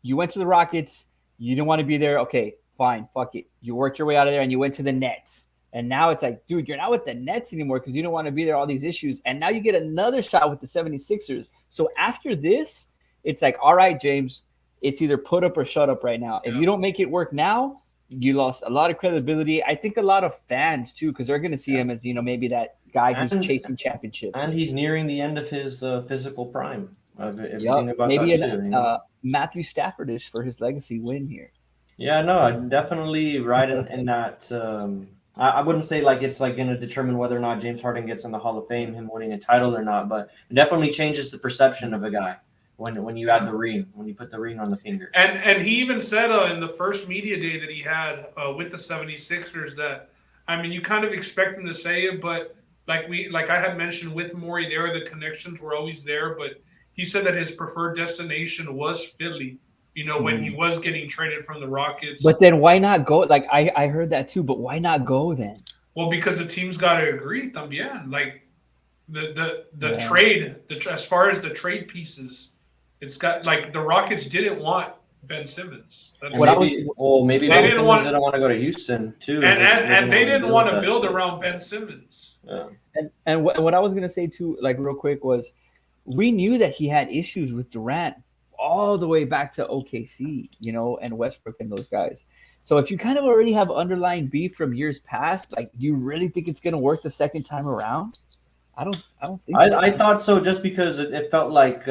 you went to the Rockets. You didn't want to be there. Okay, fine. Fuck it. You worked your way out of there and you went to the Nets. And now it's like, dude, you're not with the Nets anymore because you don't want to be there, all these issues. And now you get another shot with the 76ers. So after this, it's like, all right, James, it's either put up or shut up right now. If you don't make it work now, you lost a lot of credibility. I think a lot of fans, too, because they're going to see him as, maybe that guy who's chasing championships. And he's nearing the end of his physical prime. Maybe Matthew Stafford-ish for his legacy win here. Yeah, no, I'm definitely right in that. I wouldn't say like it's like going to determine whether or not James Harden gets in the Hall of Fame, him winning a title or not, but it definitely changes the perception of a guy when you add the ring, when you put the ring on the finger. And he even said in the first media day that he had with the 76ers that, I mean, you kind of expect him to say it, but like I had mentioned with Morey there, the connections were always there, but he said that his preferred destination was Philly, when he was getting traded from the Rockets. But then why not go? Like, I heard that too, but why not go then? Well, because the team's got to agree, también. Like, the trade, as far as the trade pieces, it's got, like, the Rockets didn't want Ben Simmons. Maybe Ben Simmons didn't want to go to Houston, too. And they didn't want to build around Ben Simmons. Yeah. And what I was going to say, too, like, real quick was, we knew that he had issues with Durant all the way back to OKC, and Westbrook and those guys. So if you kind of already have underlying beef from years past, like, do you really think it's going to work the second time around? I don't think so. I thought so, just because it felt like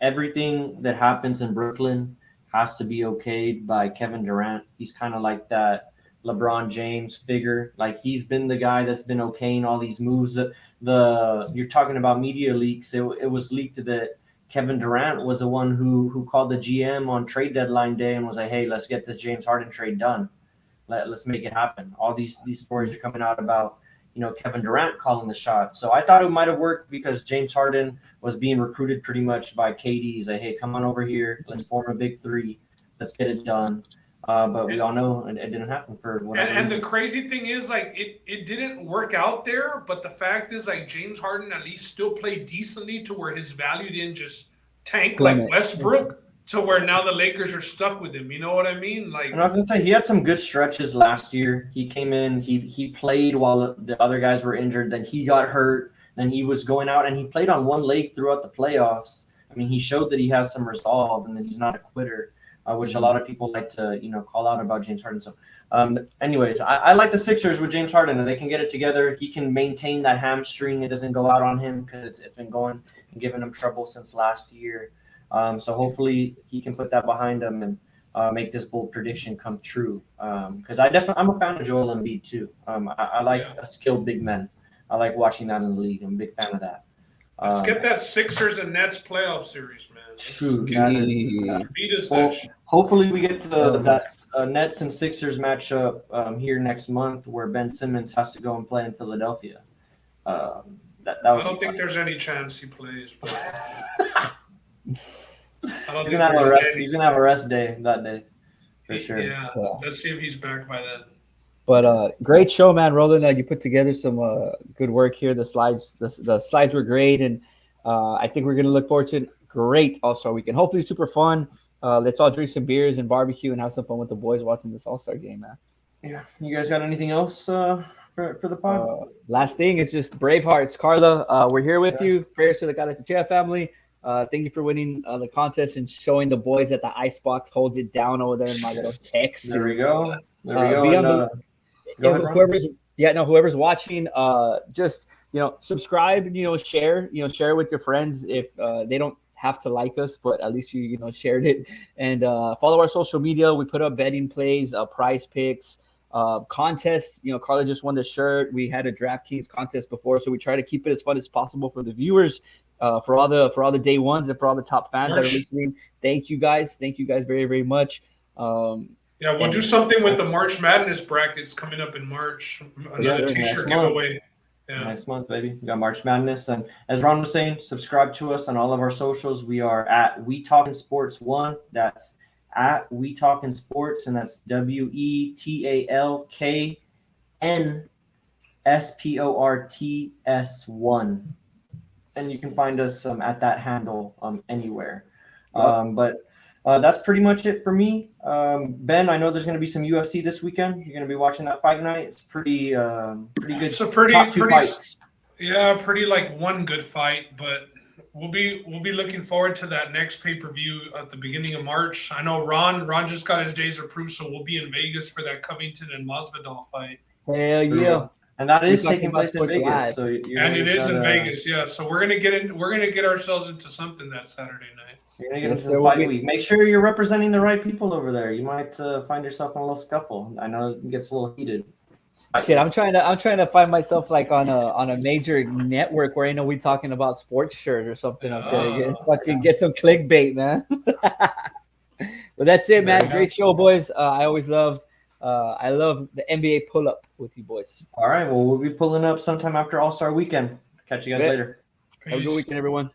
everything that happens in Brooklyn has to be okayed by Kevin Durant. He's kind of like that LeBron James figure. Like, he's been the guy that's been okaying all these moves. You're talking about media leaks. It was leaked that Kevin Durant was the one who called the GM on trade deadline day and was like, "Hey, let's get this James Harden trade done. Let's make it happen." All these stories are coming out about Kevin Durant calling the shot. So I thought it might have worked because James Harden was being recruited pretty much by KD. He's like, "Hey, come on over here. Let's form a big three. Let's get it done." But we all know it didn't happen for whatever And the reason. crazy thing is, like, it didn't work out there. But the fact is, like, James Harden at least still played decently to where his value didn't just tank like Westbrook, to where now the Lakers are stuck with him. You know what I mean? Like, And I was gonna say, he had some good stretches last year. He came in, he played while the other guys were injured. Then he got hurt. Then he was going out, and he played on one leg throughout the playoffs. I mean, he showed that he has some resolve and that he's not a quitter, which a lot of people like to call out about James Harden. So, anyways, I like the Sixers with James Harden. If they can get it together, he can maintain that hamstring. It doesn't go out on him because it's been going and giving him trouble since last year. So hopefully he can put that behind him and make this bold prediction come true. Because I'm a fan of Joel Embiid too. I like a skilled big man. I like watching that in the league. I'm a big fan of that. let's get that Sixers and Nets playoff series, man. True. Beat us that shit. Hopefully we get that Nets and Sixers matchup here next month, where Ben Simmons has to go and play in Philadelphia. I don't think there's any chance he plays. But He's gonna have a rest day that day, for sure. Yeah. Let's see if he's back by then. But great show, man, Roland. You put together some good work here. The slides were great, and I think we're gonna look forward to a great All-Star weekend. Hopefully, super fun. Let's all drink some beers and barbecue and have some fun with the boys watching this All-Star game, man. Yeah. You guys got anything else for the pod? Last thing is just Bravehearts. Carla, we're here with you. Prayers to the Galatasaray family. Thank you for winning the contest and showing the boys that the icebox holds it down over there in my little text. There we go. Whoever's watching, just subscribe, share with your friends if they don't have to like us, but at least you shared it, and follow our social media. We put up betting plays, prize picks, contests. Carla just won the shirt. We had a DraftKings contest before, so we try to keep it as fun as possible for the viewers. For all the day ones and for all the top fans that are listening, thank you guys very, very much. We'll do something with the March Madness brackets coming up in March. Another T-shirt giveaway. Next month, baby. We got March Madness, and as Ron was saying, subscribe to us on all of our socials. We are at We Talkin' Sports 1. That's at We Talkin' Sports, and that's WeTalkenSports1. And you can find us at that handle anywhere. But that's pretty much it for me. Ben, I know there's going to be some UFC this weekend. You're going to be watching that fight night. It's pretty good. It's a top two fights. Yeah, pretty like one good fight, but we'll be looking forward to that next pay-per-view at the beginning of March. I know Ron just got his days approved, so we'll be in Vegas for that Covington and Masvidal fight. Hell yeah. And that is taking place in Vegas. So it is in Vegas, yeah. So we're gonna get ourselves into something that Saturday night. You're gonna get into the fight week. Make sure you're representing the right people over there. You might find yourself in a little scuffle. I know it gets a little heated. Shit, I'm trying to find myself like on a major network where we talking about sports shirt or something up there. Get some clickbait, man. But that's it, man. Great show, boys. I love the NBA pull up with you boys. All right. Well, we'll be pulling up sometime after All-Star weekend. Catch you guys later. Have a good weekend, everyone.